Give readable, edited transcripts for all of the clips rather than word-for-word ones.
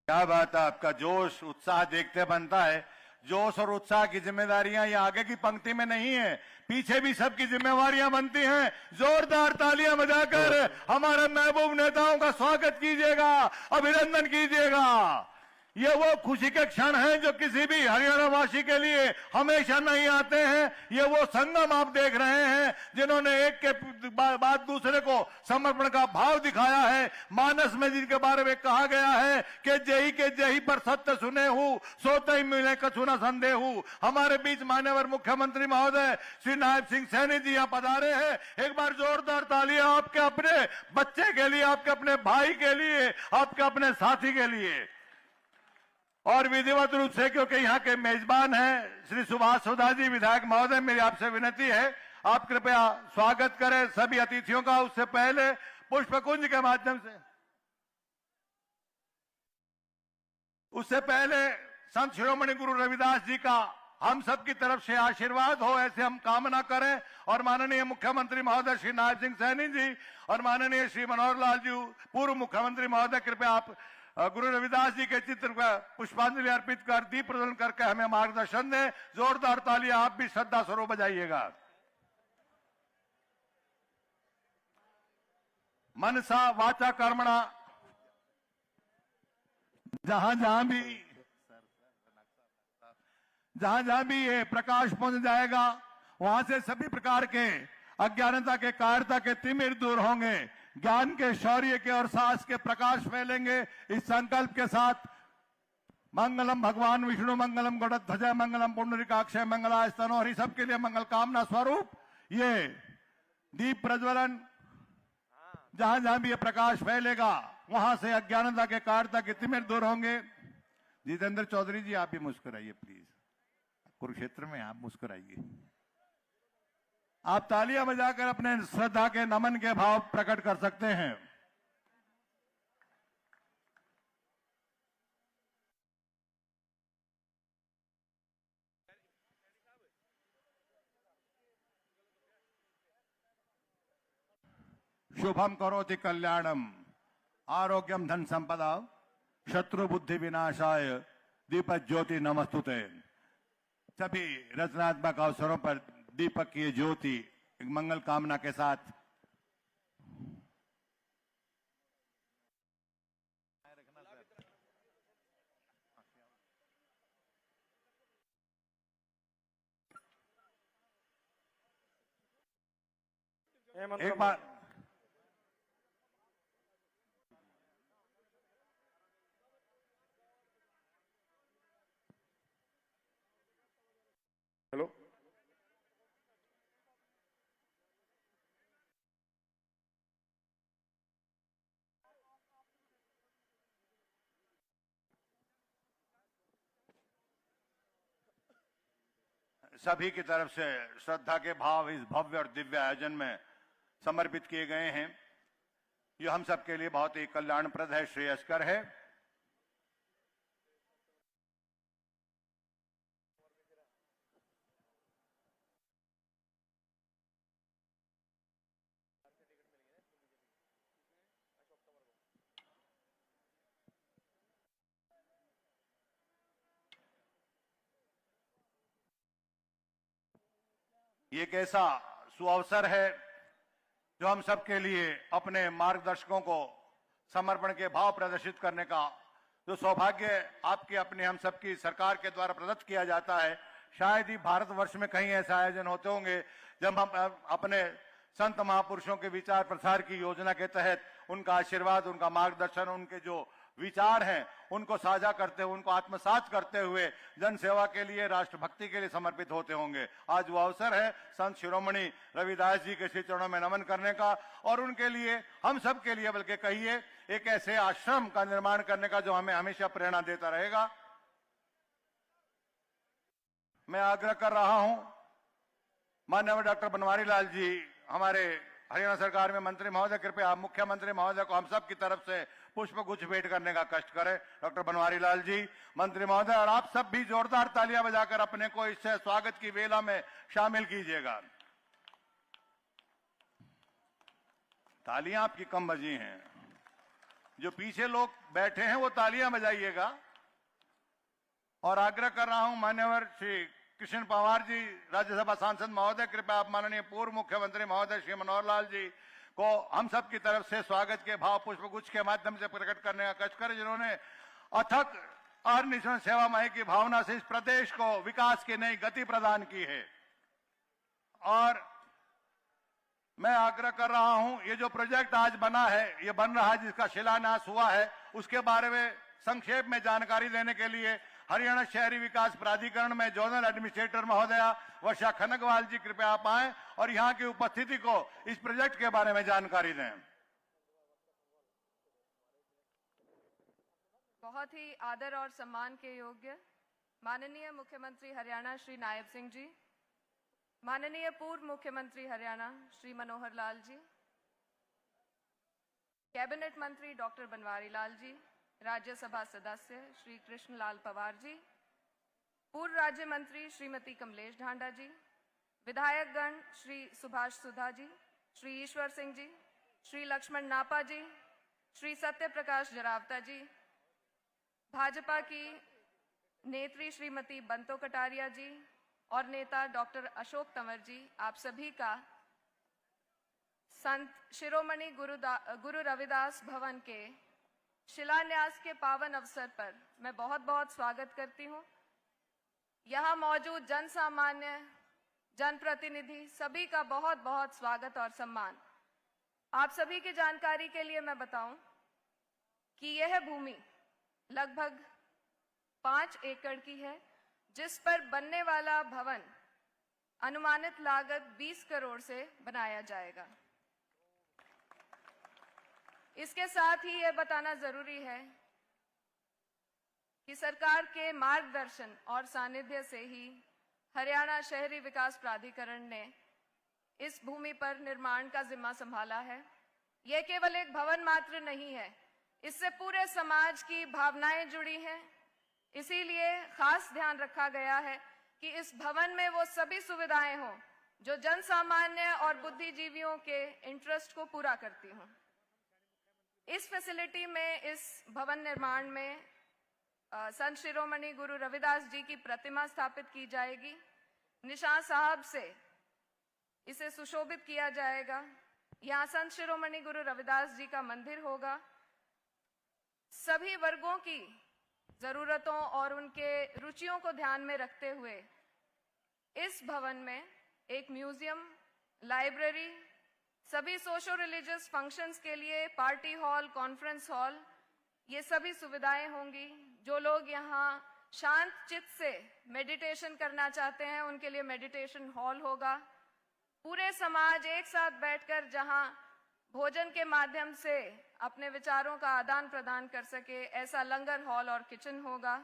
क्या बात है, आपका जोश उत्साह देखते बनता है। जोश और उत्साह की जिम्मेदारियां ये आगे की पंक्ति में नहीं है, पीछे भी सबकी जिम्मेवारियां बनती हैं। जोरदार तालियां बजाकर हमारे महबूब नेताओं का स्वागत कीजिएगा, अभिनंदन कीजिएगा। ये वो खुशी के क्षण हैं जो किसी भी हरियाणा वासी के लिए हमेशा नहीं आते हैं। ये वो संगम आप देख रहे हैं जिन्होंने एक के बाद दूसरे को समर्पण का भाव दिखाया है। मानस में जिनके बारे में कहा गया है कि जही के जही पर सत्य सुने हूं, सोते ही मिले कछु न संदेह हूं। हमारे बीच मान्यवर मुख्यमंत्री महोदय श्री नायब सिंह सैनी जी यहाँ पधारे हैं। एक बार जोरदार तालियां आपके अपने बच्चे के लिए, आपके अपने भाई के लिए, आपके अपने साथी के लिए। और विधिवत रूप से क्योंकि यहाँ के मेजबान हैं श्री सुभाष सोधा जी विधायक महोदय, मेरी आपसे विनती है आप कृपया स्वागत करें सभी अतिथियों का। उससे पहले पुष्पकुंज के माध्यम से, उससे पहले संत शिरोमणि गुरु रविदास जी का हम सब की तरफ से आशीर्वाद हो, ऐसे हम कामना करें। और माननीय मुख्यमंत्री महोदय श्री नायब सिंह सैनी जी और माननीय श्री मनोहर लाल जी पूर्व मुख्यमंत्री महोदय, कृपया आप गुरु रविदास जी के चित्र पर पुष्पांजलि अर्पित कर दीप प्रज्वलन करके हमें मार्गदर्शन दें। जोरदार तालियां आप भी श्रद्धा स्वरूप बजाइएगा। मनसा वाचा कर्मणा, जहां जहां भी ये प्रकाश पहुंच जाएगा वहां से सभी प्रकार के अज्ञानता के कायरता के तिमिर दूर होंगे, ज्ञान के शौर्य के और साहस के प्रकाश फैलेंगे। इस संकल्प के साथ मंगलम भगवान विष्णु मंगलम गरुड़ध्वज मंगलम पुंडरीकाक्ष मंगलाय स्तनोहरि, सबके लिए मंगल कामना स्वरूप ये दीप प्रज्वलन, जहां जहां भी ये प्रकाश फैलेगा वहां से अज्ञानता के कायरता के तिमिर दूर होंगे। जितेंद्र चौधरी जी आप भी मुस्कुराइए प्लीज, कुरुक्षेत्र में आप मुस्कुराइए। आप तालियां बजाकर अपने श्रद्धा के नमन के भाव प्रकट कर सकते हैं। शुभम करोति कल्याणम आरोग्यम धन संपदा शत्रु बुद्धि विनाशाय दीपक ज्योति नमस्तुते। सभी रचनात्मक अवसरों पर दीपक की ज्योति एक मंगल कामना के साथ एक बार हेलो सभी की तरफ से श्रद्धा के भाव इस भव्य और दिव्य आयोजन में समर्पित किए गए हैं। यह हम सब के लिए बहुत ही कल्याणप्रद है, श्रेयस्कर है। ये एक ऐसा सुअवसर है जो हम सब के लिए अपने मार्गदर्शकों को समर्पण के भाव प्रदर्शित करने का जो सौभाग्य आपके अपने हम सबकी सरकार के द्वारा प्रदत्त किया जाता है। शायद ही भारतवर्ष में कहीं ऐसे आयोजन होते होंगे जब हम अपने संत महापुरुषों के विचार प्रसार की योजना के तहत उनका आशीर्वाद, उनका मार्गदर्शन, उनके जो विचार हैं उनको साझा करते हुए, उनको आत्मसात करते हुए जन सेवा के लिए, राष्ट्रभक्ति के लिए समर्पित होते होंगे। आज वो अवसर है संत शिरोमणि रविदास जी के श्री चरणों में नमन करने का और उनके लिए, हम सब के लिए बल्कि कहिए, एक ऐसे आश्रम का निर्माण करने का जो हमें हमेशा प्रेरणा देता रहेगा। मैं आग्रह कर रहा हूं माननीय डॉक्टर बनवारी लाल जी, हमारे हरियाणा सरकार में मंत्री महोदय, कृपया आप मुख्यमंत्री महोदय को हम सब की तरफ से पुष्प गुच्छ भेंट करने का कष्ट करें। डॉक्टर बनवारी लाल जी, मंत्री महोदय, और आप सब भी जोरदार तालियां बजाकर अपने को इस स्वागत की वेला में शामिल कीजिएगा। तालियां आपकी कम बजी हैं। जो पीछे लोग बैठे हैं वो तालियां बजाइएगा। और आग्रह कर रहा हूं मान्यवर श्री कृष्ण पवार जी, राज्यसभा सांसद महोदय, कृपया आप माननीय पूर्व मुख्यमंत्री महोदय श्री मनोहर लाल जी को हम सब की तरफ से स्वागत के भाव पुष्पगुच्छ के माध्यम से प्रकट करने का कष्ट करें, जिन्होंने अथक और निस्वार्थ सेवामय की भावना से इस प्रदेश को विकास की नई गति प्रदान की है। और मैं आग्रह कर रहा हूं, ये जो प्रोजेक्ट आज बना है, ये बन रहा है, जिसका शिलान्यास हुआ है, उसके बारे में संक्षेप में जानकारी देने के लिए हरियाणा शहरी विकास प्राधिकरण में जोनल एडमिनिस्ट्रेटर महोदया वर्षा खनगवाल जी कृपया आप आएं और यहां की उपस्थिति को इस प्रोजेक्ट के बारे में जानकारी दें। बहुत ही आदर और सम्मान के योग्य माननीय मुख्यमंत्री हरियाणा श्री नायब सिंह जी, माननीय पूर्व मुख्यमंत्री हरियाणा श्री मनोहर लाल जी, कैबिनेट मंत्री डॉक्टर बनवारी लाल जी, राज्यसभा सदस्य श्री कृष्णलाल पवार जी, पूर्व राज्य मंत्री श्रीमती कमलेश ढांडा जी, विधायकगण श्री सुभाष सुधा जी, श्री ईश्वर सिंह जी, श्री लक्ष्मण नापा जी, श्री सत्य प्रकाश जरावता जी, भाजपा की नेत्री श्रीमती बंतो कटारिया जी और नेता डॉक्टर अशोक तंवर जी, आप सभी का संत शिरोमणि गुरु रविदास भवन के शिलान्यास के पावन अवसर पर मैं बहुत बहुत स्वागत करती हूं। यहां मौजूद जन सामान्य, जनप्रतिनिधि सभी का बहुत बहुत स्वागत और सम्मान। आप सभी की जानकारी के लिए मैं बताऊं कि यह भूमि लगभग 5 एकड़ की है, जिस पर बनने वाला भवन अनुमानित लागत 20 करोड़ से बनाया जाएगा। इसके साथ ही यह बताना जरूरी है कि सरकार के मार्गदर्शन और सानिध्य से ही हरियाणा शहरी विकास प्राधिकरण ने इस भूमि पर निर्माण का जिम्मा संभाला है। यह केवल एक भवन मात्र नहीं है, इससे पूरे समाज की भावनाएं जुड़ी हैं। इसीलिए खास ध्यान रखा गया है कि इस भवन में वो सभी सुविधाएं हों जो जन सामान्य और बुद्धिजीवियों के इंटरेस्ट को पूरा करती हों। इस फैसिलिटी में, इस भवन निर्माण में संत शिरोमणि गुरु रविदास जी की प्रतिमा स्थापित की जाएगी। निशान साहब से इसे सुशोभित किया जाएगा। यहाँ संत शिरोमणि गुरु रविदास जी का मंदिर होगा। सभी वर्गों की जरूरतों और उनके रुचियों को ध्यान में रखते हुए इस भवन में एक म्यूजियम, लाइब्रेरी, सभी सोशो रिलीजियस फंक्शंस के लिए पार्टी हॉल, कॉन्फ्रेंस हॉल, ये सभी सुविधाएं होंगी। जो लोग यहाँ शांत चित्त से मेडिटेशन करना चाहते हैं, उनके लिए मेडिटेशन हॉल होगा। पूरे समाज एक साथ बैठकर जहाँ भोजन के माध्यम से अपने विचारों का आदान प्रदान कर सके, ऐसा लंगर हॉल और किचन होगा।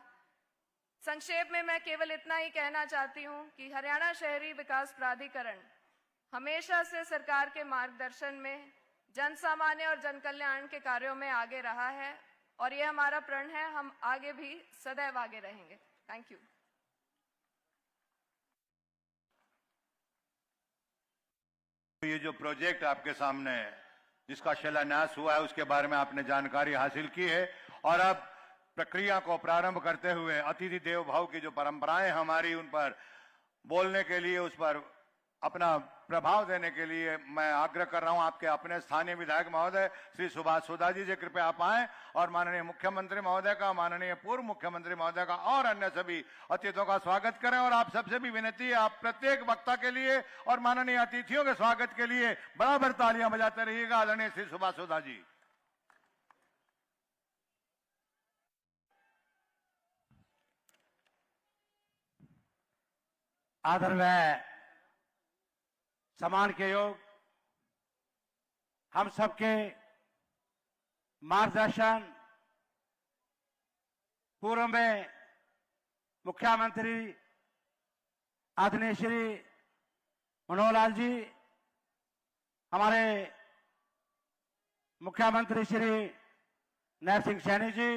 संक्षेप में मैं केवल इतना ही कहना चाहती हूँ कि हरियाणा शहरी विकास प्राधिकरण हमेशा से सरकार के मार्गदर्शन में जन सामान्य और जन कल्याण के कार्यों में आगे रहा है और ये हमारा प्रण है, हम आगे भी सदैव आगे रहेंगे। Thank you. ये जो प्रोजेक्ट आपके सामने है, जिसका शिलान्यास हुआ है, उसके बारे में आपने जानकारी हासिल की है और अब प्रक्रिया को प्रारंभ करते हुए अतिथि देव भाव की जो परंपराएं हमारी, उन पर बोलने के लिए, उस पर अपना प्रभाव देने के लिए मैं आग्रह कर रहा हूं आपके अपने स्थानीय विधायक महोदय श्री सुभाष सुधा जी से कृपया आप आएं और माननीय मुख्यमंत्री महोदय का, माननीय पूर्व मुख्यमंत्री महोदय का और अन्य सभी अतिथियों का स्वागत करें। और आप सबसे भी विनती है, आप प्रत्येक वक्ता के लिए और माननीय अतिथियों के स्वागत के लिए बराबर तालियां बजाते रहिएगा। आदरणीय श्री सुभाष सुधा जी। आदर व सम्मान के योग हम सबके मार्गदर्शन पूर्व में मुख्यमंत्री आदरणीय श्री मनोहर लाल जी, हमारे मुख्यमंत्री श्री नायब सिंह सैनी जी,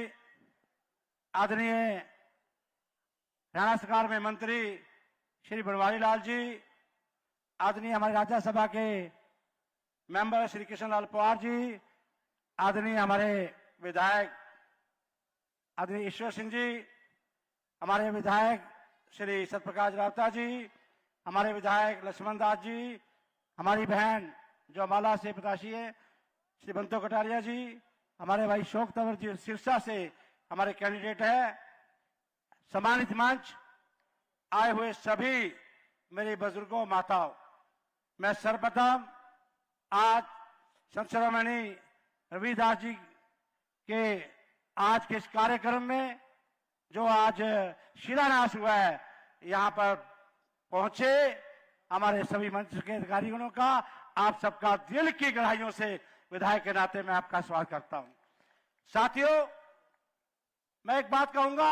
आदरणीय हरियाणा सरकार में मंत्री श्री बनवारी लाल जी, आदरणीय हमारे राज्यसभा के मेंबर श्री कृष्णलाल पवार जी, आदरणीय हमारे विधायक आदरणीय ईश्वर सिंह जी, हमारे विधायक श्री सत्यप्रकाश रावता जी, हमारे विधायक लक्ष्मण दास जी, हमारी बहन जो अम्बाला से प्रत्याशी है श्री बंतो कटारिया जी, हमारे भाई शोक तंवर जी सिरसा से हमारे कैंडिडेट है, सम्मानित मंच, आए हुए सभी मेरे बुजुर्गों माताओं, मैं सर्वप्रथम आज संत शिरोमणि रविदास जी के आज के इस कार्यक्रम में जो आज शिलान्यास हुआ है, यहाँ पर पहुंचे हमारे सभी मंच के अधिकारियों का, आप सबका दिल की गहराइयों से विधायक के नाते मैं आपका स्वागत करता हूं। साथियों, मैं एक बात कहूंगा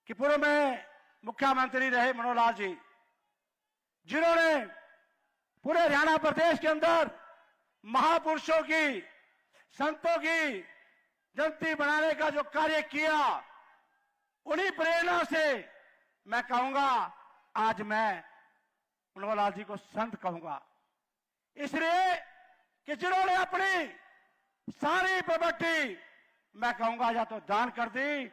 कि पूर्व में मुख्यमंत्री रहे मनोहर लाल जी, जिन्होंने पूरे हरियाणा प्रदेश के अंदर महापुरुषों की, संतों की जयंती बनाने का जो कार्य किया, उन्हीं प्रेरणा से मैं कहूंगा आज मैं मनोहर लाल जी को संत कहूंगा, इसलिए कि जिन्होंने अपनी सारी प्रॉपर्टी मैं कहूंगा या तो दान कर दी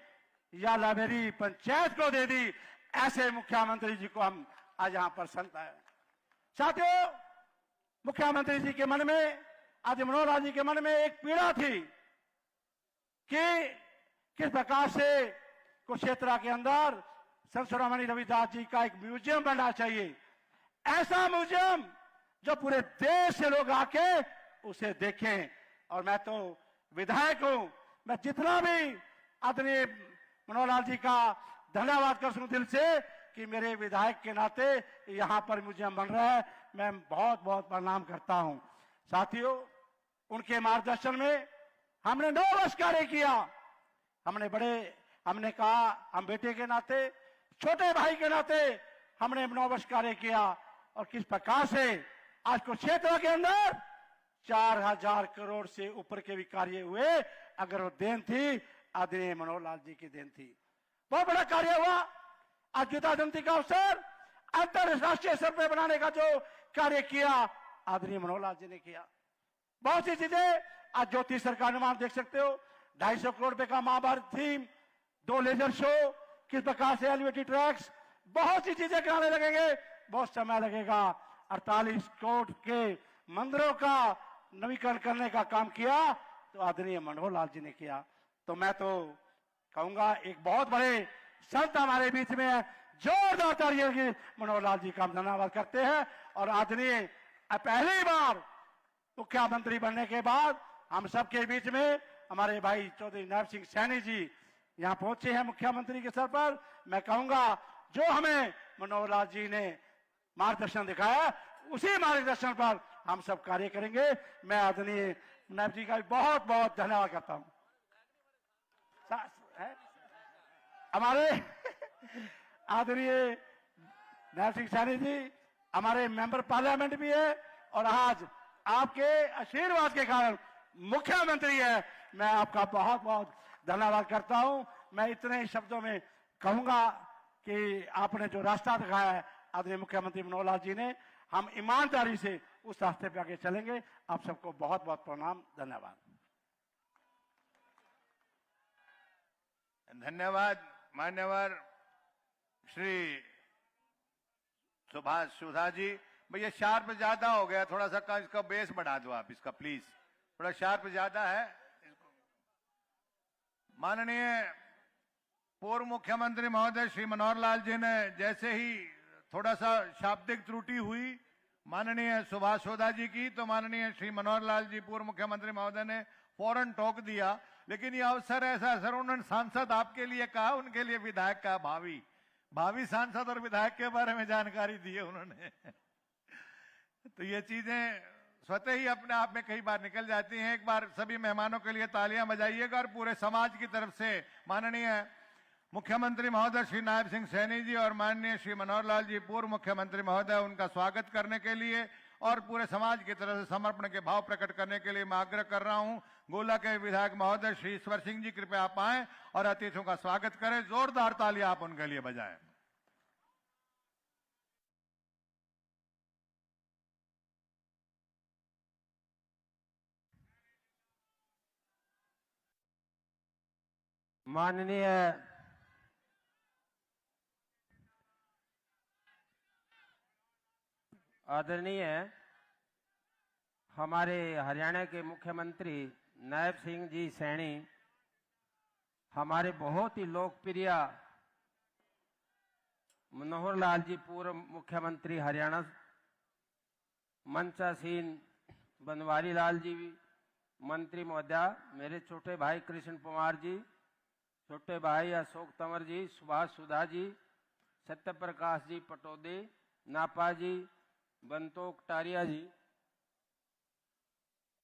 या लाइब्रेरी पंचायत को दे दी, ऐसे मुख्यमंत्री जी को हम आज यहां पर संत है। साथियों, मुख्यमंत्री जी के मन में, आज मनोहर लाल जी के मन में एक पीड़ा थी कि किस प्रकार से कुरुक्षेत्र के अंदर संत शिरोमणि रविदास जी का एक म्यूजियम बनना चाहिए, ऐसा म्यूजियम जो पूरे देश से लोग आके उसे देखें। और मैं तो विधायक हूं, मैं जितना भी आदरणीय मनोहर लाल जी का धन्यवाद कर सकूं दिल से कि मेरे विधायक के नाते यहां पर म्यूजियम बन रहा है, मैं बहुत बहुत प्रणाम करता हूं। साथियों, उनके मार्गदर्शन में हमने 9 वर्ष कार्य किया। हमने कहा हम बेटे के नाते, छोटे भाई के नाते हमने 9 वर्ष कार्य किया, और किस प्रकार से आज को क्षेत्र के अंदर 4000 करोड़ से ऊपर के भी कार्य हुए। अगर वो देन थी आदरणीय मनोहर लाल जी की देन थी, बहुत बड़ा कार्य हुआ। आज गीता जयंती का अवसर अंतरराष्ट्रीय स्तर पर बनाने का जो कार्य किया आदरणीय मनोहर लाल जी ने किया। बहुत सी चीजें आज ज्योति सरकार निर्माण देख सकते हो, 250 करोड़ रुपए का महाभारत थीम, 2 लेजर शो, किस प्रकार से एलिवेटेड ट्रैक्स, बहुत सी चीजें कराने लगेंगे, बहुत समय लगेगा। 48 करोड़ के मंदिरों का नवीकरण करने का काम किया तो आदरणीय मनोहर लाल जी ने किया। तो मैं तो कहूंगा एक बहुत बड़े संत हमारे बीच में है, जोरदार तालियों की मनोहर लाल जी का हम धन्यवाद करते हैं। और आदरणीय पहली बार मुख्यमंत्री बनने के बाद हम सबके बीच में हमारे भाई चौधरी नैब सिंह सैनी जी यहां पहुंचे हैं मुख्यमंत्री के स्तर पर। मैं कहूंगा जो हमें मनोहर लाल जी ने मार्गदर्शन दिखाया, उसी मार्गदर्शन पर हम सब कार्य करेंगे। मैं आदरणीय नैब जी का भी बहुत बहुत धन्यवाद करता हूं। हमारे आदरणीय नैब सिंह सैनी जी हमारे मेंबर पार्लियामेंट भी है, और आज आपके आशीर्वाद के कारण मुख्यमंत्री है। मैं आपका बहुत बहुत धन्यवाद करता हूं। मैं इतने शब्दों में कहूंगा कि आपने जो रास्ता दिखाया है आदरणीय मुख्यमंत्री मनोहर लाल जी ने, हम ईमानदारी से उस रास्ते पे आगे चलेंगे। आप सबको बहुत बहुत प्रणाम, धन्यवाद। धन्यवाद मान्यवर श्री सुभाष सुधा जी। भैया शार्प ज्यादा हो गया, थोड़ा सा इसका बेस बढ़ा दो आप इसका प्लीज, थोड़ा शार्प ज्यादा है। माननीय पूर्व मुख्यमंत्री महोदय श्री मनोहर लाल जी ने जैसे ही थोड़ा सा शाब्दिक त्रुटि हुई माननीय सुभाष सोधा जी की, तो माननीय श्री मनोहर लाल जी पूर्व मुख्यमंत्री महोदय ने फौरन टोक दिया। लेकिन ये अवसर ऐसा सर, उन्होंने सांसद आपके लिए कहा, उनके लिए विधायक का भावी सांसद और विधायक के बारे में जानकारी दी है उन्होंने। तो ये चीजें स्वतः ही अपने आप में कई बार निकल जाती हैं। एक बार सभी मेहमानों के लिए तालियां बजाइएगा, और पूरे समाज की तरफ से माननीय मुख्यमंत्री महोदय श्री नायब सिंह सैनी जी और माननीय श्री मनोहर लाल जी पूर्व मुख्यमंत्री महोदय, उनका स्वागत करने के लिए और पूरे समाज की तरफ से समर्पण के भाव प्रकट करने के लिए मैं आग्रह कर रहा हूं। गोला के विधायक महोदय श्री ईश्वर सिंह जी कृपया आप आए और अतिथियों का स्वागत करें। जोरदार तालियां आप उनके लिए बजाएं। माननीय आदरणीय हमारे हरियाणा के मुख्यमंत्री नायब सिंह जी सैनी, हमारे बहुत ही लोकप्रिय मनोहर लाल जी पूर्व मुख्यमंत्री हरियाणा, मंचासीन बनवारी लाल जी, मंत्री महोदय, मेरे छोटे भाई कृष्ण कुमार जी, छोटे भाई अशोक तंवर जी, सुभाष सुधा जी, सत्य प्रकाश जी पटौदी, नापा जी, बंतोक टारिया जी,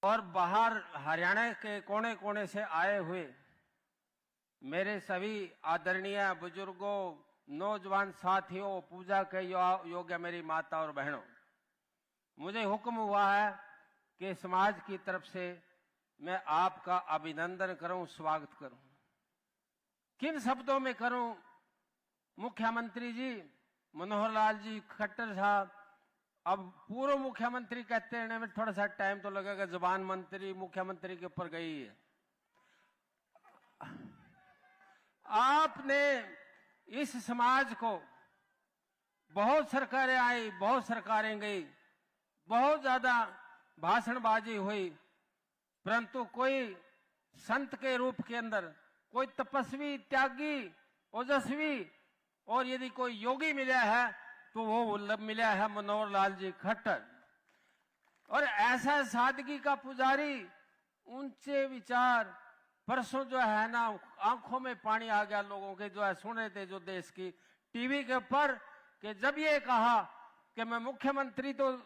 और बाहर हरियाणा के कोने कोने से आए हुए मेरे सभी आदरणीय बुजुर्गों, नौजवान साथियों, पूजा के योग्य मेरी माता और बहनों, मुझे हुक्म हुआ है कि समाज की तरफ से मैं आपका अभिनंदन करूं, स्वागत करूं। किन शब्दों में करूं? मुख्यमंत्री जी मनोहर लाल जी खट्टर साहब, अब पूर्व मुख्यमंत्री कहते हैं में थोड़ा सा टाइम तो लगेगा, जबान मंत्री मुख्यमंत्री के ऊपर गई है। आपने इस समाज को, बहुत सरकारें आई, बहुत सरकारें गई, बहुत ज्यादा भाषणबाजी हुई, परंतु कोई संत के रूप के अंदर, कोई तपस्वी, त्यागी, ओजस्वी और यदि कोई योगी मिला है तो वो मिला है मनोहर लाल जी खट्टर। और ऐसा सादगी का पुजारी, ऊंचे विचार। परसों जो है ना, आंखों में पानी आ गया लोगों के, जो है सुन रहे थे जो देश की टीवी के ऊपर, कि जब ये कहा कि मैं मुख्यमंत्री तो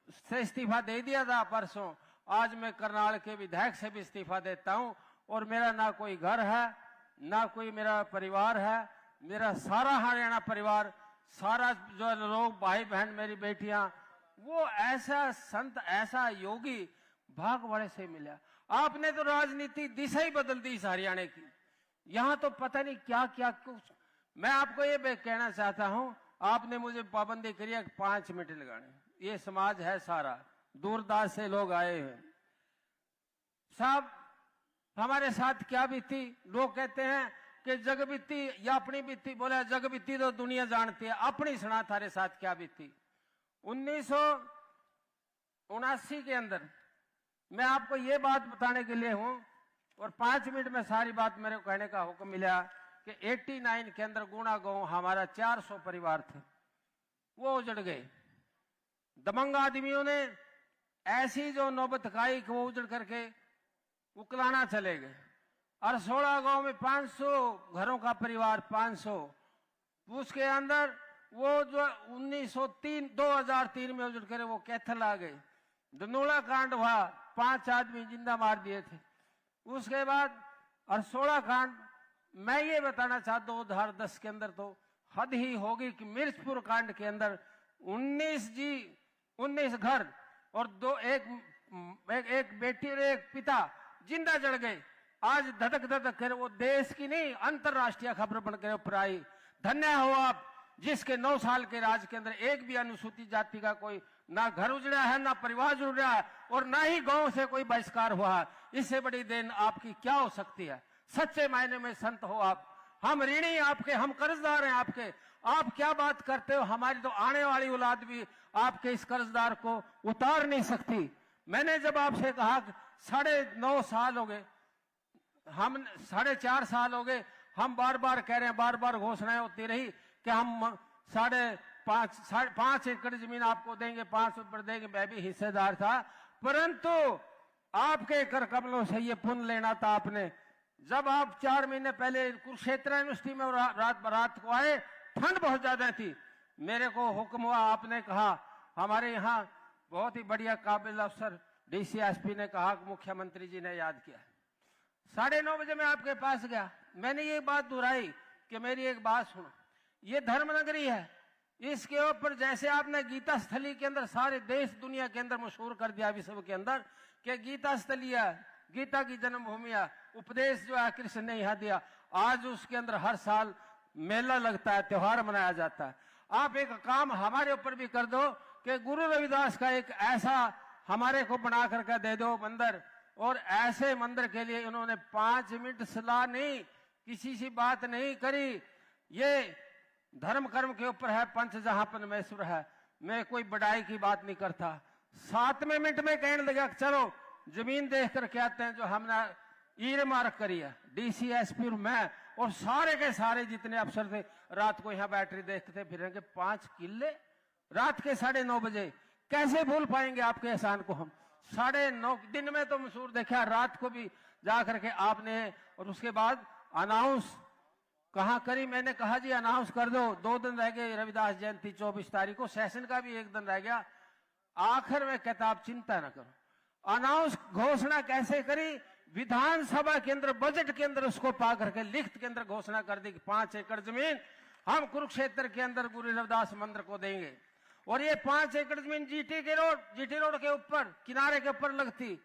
से इस्तीफा दे दिया था परसों, आज मैं करनाल के विधायक से भी इस्तीफा देता हूं, और मेरा ना कोई घर है, ना कोई मेरा परिवार है, मेरा सारा हरियाणा परिवार, सारा जो लोग, भाई बहन, मेरी बेटियां, वो ऐसा संत, ऐसा योगी भागवड़े से मिला। आपने तो राजनीति दिशा ही बदल दी इस हरियाणा की। यहां तो पता नहीं क्या क्या कुछ। मैं आपको ये कहना चाहता हूं, आपने मुझे पाबंदी करी है 5 मिनट लगाने। ये समाज है सारा, दूरदराज से लोग आए हैं साहब। हमारे साथ क्या बीती? लोग कहते हैं कि जग बीती या अपनी बीती। बोला जग बीती तो दुनिया जानती है, अपनी सुना थारे साथ क्या बीती। 1979 के अंदर मैं आपको ये बात बताने के लिए हूं, और 5 मिनट में सारी बात मेरे को कहने का हुक्म मिला कि 89 के अंदर गुणा गांव हमारा 400 परिवार थे, वो उजड़ गए। दबंग आदमियों ने ऐसी जो नौबत खाई कि वो उजड़ करके उकलाना चले गए। और 16 गांव में 500 घरों का परिवार, 500, उसके अंदर वो जो 2003 में उजड़ कर वो कैथल आ गए। धनोला कांड हुआ, 5 आदमी जिंदा मार दिए थे। उसके बाद और 16 कांड, मैं ये बताना चाहता हूं 2010 के अंदर तो हद ही होगी कि मिर्चपुर कांड के अंदर 19 घर और एक बेटी और एक पिता जिंदा जल गए। आज धधक धधक कर वो देश की नहीं, अंतरराष्ट्रीय खबर बनकर ऊपर आई। धन्य हो आप जिसके 9 साल के राज के अंदर एक भी अनुसूचित जाति का कोई ना घर उजड़ा है, ना परिवार उजड़ा है, और ना ही गांव से कोई बहिष्कार हुआ है। इससे बड़ी देन आपकी क्या हो सकती है? सच्चे मायने में संत हो आप। हम ऋणी आपके, हम कर्जदार हैं आपके। आप क्या बात करते हो? हमारी तो आने वाली औलाद भी आपके इस कर्जदार को उतार नहीं सकती। मैंने जब आपसे कहा 9.5 साल हो गए, हम 4.5 साल हो गए, हम बार बार कह रहे हैं, बार बार घोषणाएं होती रही कि हम 5.5 एकड़ जमीन आपको देंगे, 5 ऊपर देंगे। मैं भी हिस्सेदार था, परंतु आपके कर कमलों से ये पुण्य लेना था आपने। जब आप 4 महीने पहले कुरुक्षेत्र यूनिवर्सिटी में रात को आए, ठंड बहुत ज्यादा थी, मेरे को हुक्म हुआ, आपने कहा, हमारे यहाँ बहुत ही बढ़िया काबिल अफसर डीसीएसपी ने कहा कि मुख्यमंत्री जी ने याद किया। 9:30 बजे मैं आपके पास गया, मैंने ये बात दोहराई कि मेरी एक बात सुनो, ये धर्मनगरी है, इसके ऊपर जैसे आपने गीता स्थली के अंदर सारे देश दुनिया के अंदर मशहूर कर दिया विश्व के अंदर कि गीता स्थली है, गीता की जन्मभूमि है, उपदेश जो है कृष्ण ने यहाँ दिया। आज उसके अंदर हर साल मेला लगता है, त्योहार मनाया जाता है। आप एक काम हमारे ऊपर भी कर दो कि गुरु रविदास का एक ऐसा हमारे को बना करके दे दो मंदिर, और ऐसे मंदिर के लिए इन्होंने 5 मिनट सलाह नहीं किसी से बात नहीं करी। ये धर्म कर्म के ऊपर है, पंच जहां परमेश्वर है। मैं कोई बड़ाई की बात नहीं करता। 7वें मिनट में कहने लगा चलो जमीन देख करके आते हैं जो हमने ईर मार्क करी है। डीसी एसपी और मैं और सारे के सारे जितने अफसर थे रात को यहाँ बैटरी देखते फिरेंगे। 5 किले रात के 9:30 बजे, कैसे भूल पाएंगे आपके एहसान को हम। 9:30 दिन में तो मशहूर देखा, रात को भी जा करके आपने। और उसके बाद अनाउंस कहाँ करी, मैंने कहा जी अनाउंस कर दो। 2 दिन रह गए, रविदास जयंती 24 तारीख को, सेशन का भी 1 दिन रह गया। आखिर में कहता आप चिंता न करो। अनाउंस घोषणा कैसे करी, विधानसभा के अंदर बजट के अंदर उसको पा करके लिखित के अंदर घोषणा कर दी कि 5 एकड़ जमीन हम कुरुक्षेत्र के अंदर गुरु रविदास मंदिर को देंगे। और ये 5 एकड़ जमीन जीटी रोड के ऊपर किनारे के ऊपर लगती।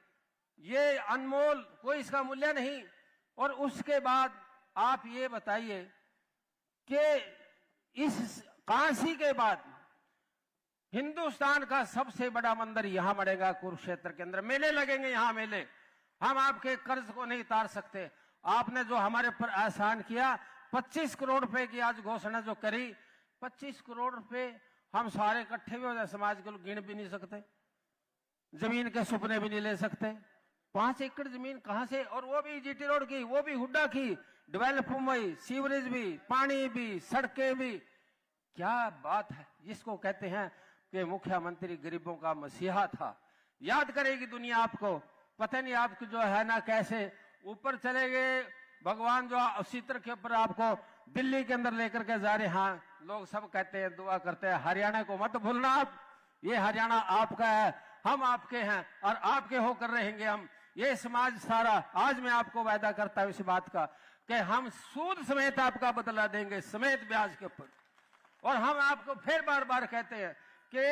ये अनमोल, कोई इसका मूल्य नहीं। और उसके बाद आप ये बताइए कि इस काशी के बाद हिंदुस्तान का सबसे बड़ा मंदिर यहां बढ़ेगा कुरुक्षेत्र के अंदर। मेले लगेंगे यहां, मेले। हम आपके कर्ज को नहीं उतार सकते। आपने जो हमारे ऊपर एहसान किया, 25 करोड़ रुपए की आज घोषणा जो करी, 25 करोड़ रुपए हम सारे इकट्ठे भी हो जाए समाज के लोग गिन भी नहीं सकते, जमीन के सुपने भी नहीं ले सकते। 5 एकड़ जमीन कहां से, और वो भी जीटी रोड की, वो भी हुड्डा की, डेवलप हुई, सीवरेज भी, पानी भी, सड़कें भी। क्या बात है, जिसको कहते हैं कि मुख्यमंत्री गरीबों का मसीहा था। याद करेगी दुनिया आपको। पता नहीं आपको जो है ना कैसे ऊपर चले गए भगवान, जो चित्र के ऊपर आपको दिल्ली के अंदर लेकर के जा रहे। हाँ, लोग सब कहते हैं, दुआ करते हैं, हरियाणा को मत भूलना आप, ये हरियाणा आपका है, हम आपके हैं और आपके होकर रहेंगे हम। ये समाज सारा, आज मैं आपको वायदा करता हूं इस बात का कि हम सूद समेत आपका बदला देंगे, समेत ब्याज के ऊपर। और हम आपको फिर बार बार कहते हैं कि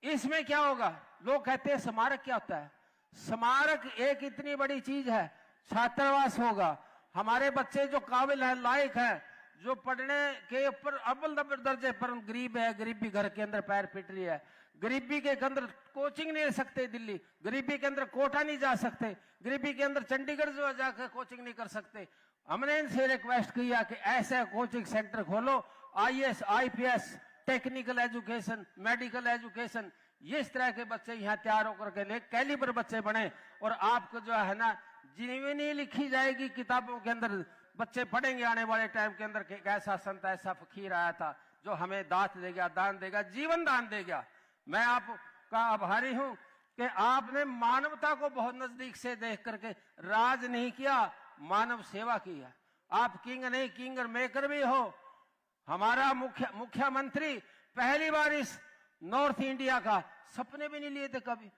इसमें क्या होगा। लोग कहते हैं स्मारक क्या होता है। स्मारक एक इतनी बड़ी चीज है, छात्रावास होगा। हमारे बच्चे जो काबिल है, लायक है, जो पढ़ने के ऊपर अव्वल दर्जे पर गरीब है, गरीबी घर के अंदर पैर पिट रही है, गरीबी के अंदर कोचिंग नहीं ले सकते दिल्ली, गरीबी के अंदर कोटा नहीं जा सकते, गरीबी के अंदर चंडीगढ़ जो जाकर कोचिंग नहीं कर सकते। हमने इनसे रिक्वेस्ट किया कि ऐसा कोचिंग सेंटर खोलो, IAS, IPS, technical education, medical education, ये इस तरह के बच्चे यहाँ तैयार होकर के लिए कैलिबर बच्चे बने। और आपको जो है ना जीवनी लिखी जाएगी किताबों के अंदर, बच्चे पढ़ेंगे आने वाले टाइम के अंदर कि ऐसा संत, ऐसा फकीर आया था जो हमें दात देगा, दान देगा, जीवन दान देगा। मैं आपका आभारी हूं कि आपने मानवता को बहुत नजदीक से देख करके राज नहीं किया, मानव सेवा की है। आप किंग नहीं, किंग मेकर भी हो। हमारा मुख्यमंत्री पहली बार इस नॉर्थ इंडिया का, सपने भी नहीं लिए थे कभी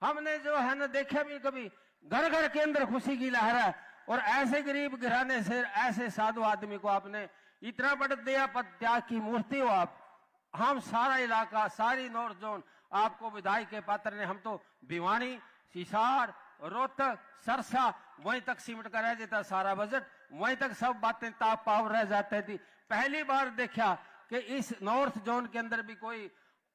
हमने, जो है ना देखा भी कभी। घर घर के अंदर खुशी की लहर है। और ऐसे गरीब घराने से ऐसे साधु आदमी को आपने इतना बड़ा दया पद त्याग की मूर्ति हो आप। हम सारा इलाका, सारी नॉर्थ जोन आपको विधाई के पात्र ने। हम तो भिवानी, हिसार, रोहतक, सरसा, वहीं तक सिमट कर रह जाता सारा बजट, वहीं तक सब बातें ताप पाव रह जाती थी। पहली बार देखा कि इस नॉर्थ जोन के अंदर भी कोई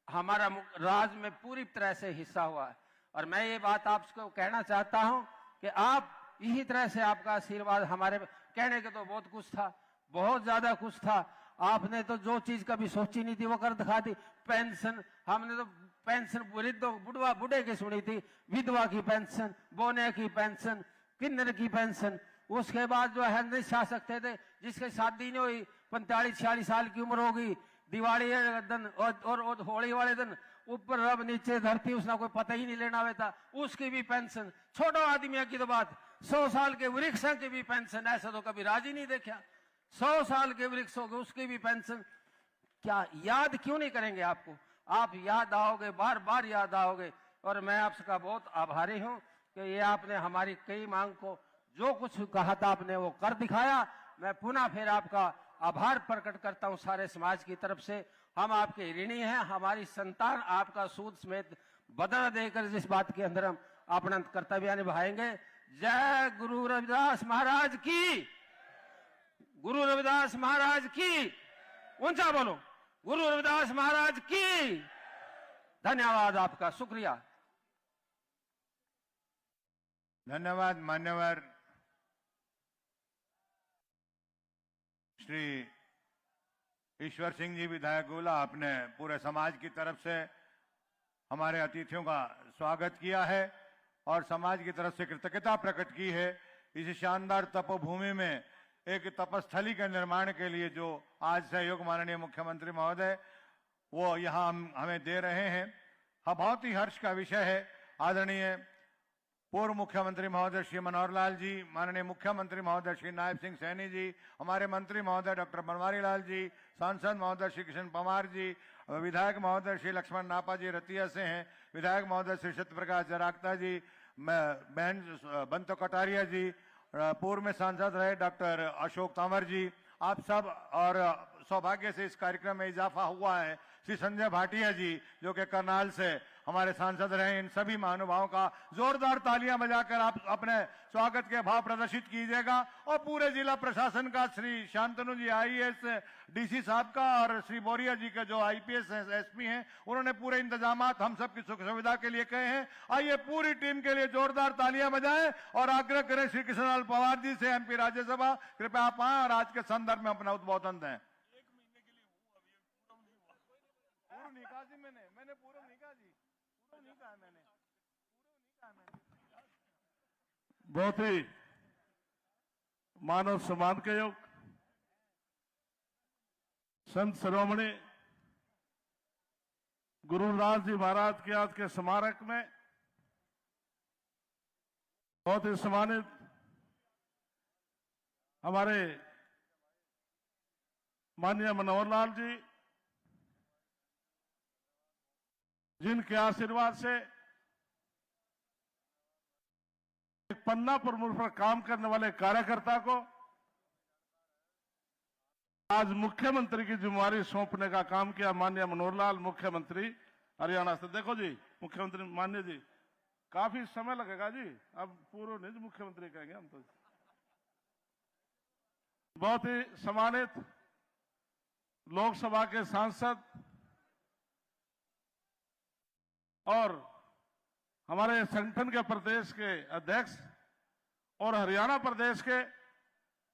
हमारा राज में पूरी तरह से हिस्सा हुआ है। और मैं ये बात आपको कहना चाहता हूं कि आप इसी तरह से, आपका आशीर्वाद हमारे, कहने के तो बहुत कुछ था, बहुत ज्यादा कुछ था। आपने तो जो चीज कभी सोची नहीं थी वो कर दिखा दी। पेंशन, हमने तो पेंशन बुढ़े की सुनी थी, विधवा की पेंशन, बोने की पेंशन, किन्नर की पेंशन। उसके बाद जो है नहीं जा सकते थे, जिसकी शादी नहीं हुई, 45-46 साल की उम्र होगी, दिवाली दिन और होली वाले दिन ऊपर रब नीचे धरती, उसने कोई पता ही नहीं लेना हुआ था, उसकी भी पेंशन। छोटो आदमियों की तो बात, 100 साल के वृक्षों की भी पेंशन, ऐसा तो कभी राज ही नहीं देखा। 100 साल के वृक्षों के उसकी भी पेंशन। क्या याद क्यों नहीं करेंगे आपको? आप याद आओगे, बार बार याद आओगे। और मैं आपका बहुत आभारी हूं कि ये आपने हमारी कई मांग को, जो कुछ कहा था आपने वो कर दिखाया। मैं पुनः फिर आपका आभार प्रकट करता हूं सारे समाज की तरफ से। हम आपके ऋणी हैं। हमारी संतान आपका सूद समेत बदला देकर जिस बात के अंदर हम अपना कर्तव्य निभाएंगे। जय गुरु रविदास महाराज की, गुरु रविदास महाराज की, ऊंचा बोलो, गुरु रविदास महाराज की। धन्यवाद आपका, शुक्रिया। धन्यवाद मान्यवर श्री ईश्वर सिंह जी विधायक गोला, आपने पूरे समाज की तरफ से हमारे अतिथियों का स्वागत किया है और समाज की तरफ से कृतज्ञता प्रकट की है। इस शानदार तपोभूमि में एक तपस्थली के निर्माण के लिए जो आज सहयोग माननीय मुख्यमंत्री महोदय वो यहाँ हमें दे रहे हैं, बहुत ही हर्ष का विषय है। आदरणीय पूर्व मुख्यमंत्री महोदय श्री मनोहर लाल जी, माननीय मुख्यमंत्री महोदय श्री नायब सिंह सैनी जी, हमारे मंत्री महोदय डॉक्टर बनवारी लाल जी, सांसद महोदय श्री कृष्ण पवार जी, विधायक महोदय श्री लक्ष्मण नापा जी रतिया से हैं, विधायक महोदय श्री सत्य प्रकाश जराक्ता जी, बहन बंतो कटारिया जी, पूर्व में सांसद रहे डॉक्टर अशोक तंवर जी, आप सब, और सौभाग्य से इस कार्यक्रम में इजाफा हुआ है श्री संजय भाटिया जी जो कि करनाल से हमारे सांसद रहे। इन सभी महानुभावों का जोरदार तालियां बजाकर आप अपने स्वागत के भाव प्रदर्शित कीजिएगा। और पूरे जिला प्रशासन का, श्री शांतनु जी आईएएस डीसी साहब का और श्री बोरिया जी के जो आईपीएस एसपी हैं, उन्होंने पूरे इंतजामात हम सबकी सुख सुविधा के लिए कहे हैं। आइए पूरी टीम के लिए जोरदार तालियां बजाएं और आग्रह करें श्री कृष्णलाल पवार जी से, एमपी राज्यसभा, कृपया आप आए और आज के संदर्भ में अपना उद्बोधन दें। बहुत ही मानव सम्मान के योग संत शिरोमणि गुरुदास जी महाराज के आज के स्मारक में बहुत ही सम्मानित हमारे माननीय मनोहर लाल जी, जिनके आशीर्वाद से एक पन्ना प्रमुख पर काम करने वाले कार्यकर्ता को आज मुख्यमंत्री की जिम्मेवारी सौंपने का काम किया माननीय मनोहर लाल मुख्यमंत्री हरियाणा से। देखो जी मुख्यमंत्री माननीय जी, काफी समय लगेगा जी, अब पूर्व नहीं मुख्यमंत्री कहेंगे हम तो। बहुत ही सम्मानित लोकसभा के सांसद और हमारे संगठन के प्रदेश के अध्यक्ष और हरियाणा प्रदेश के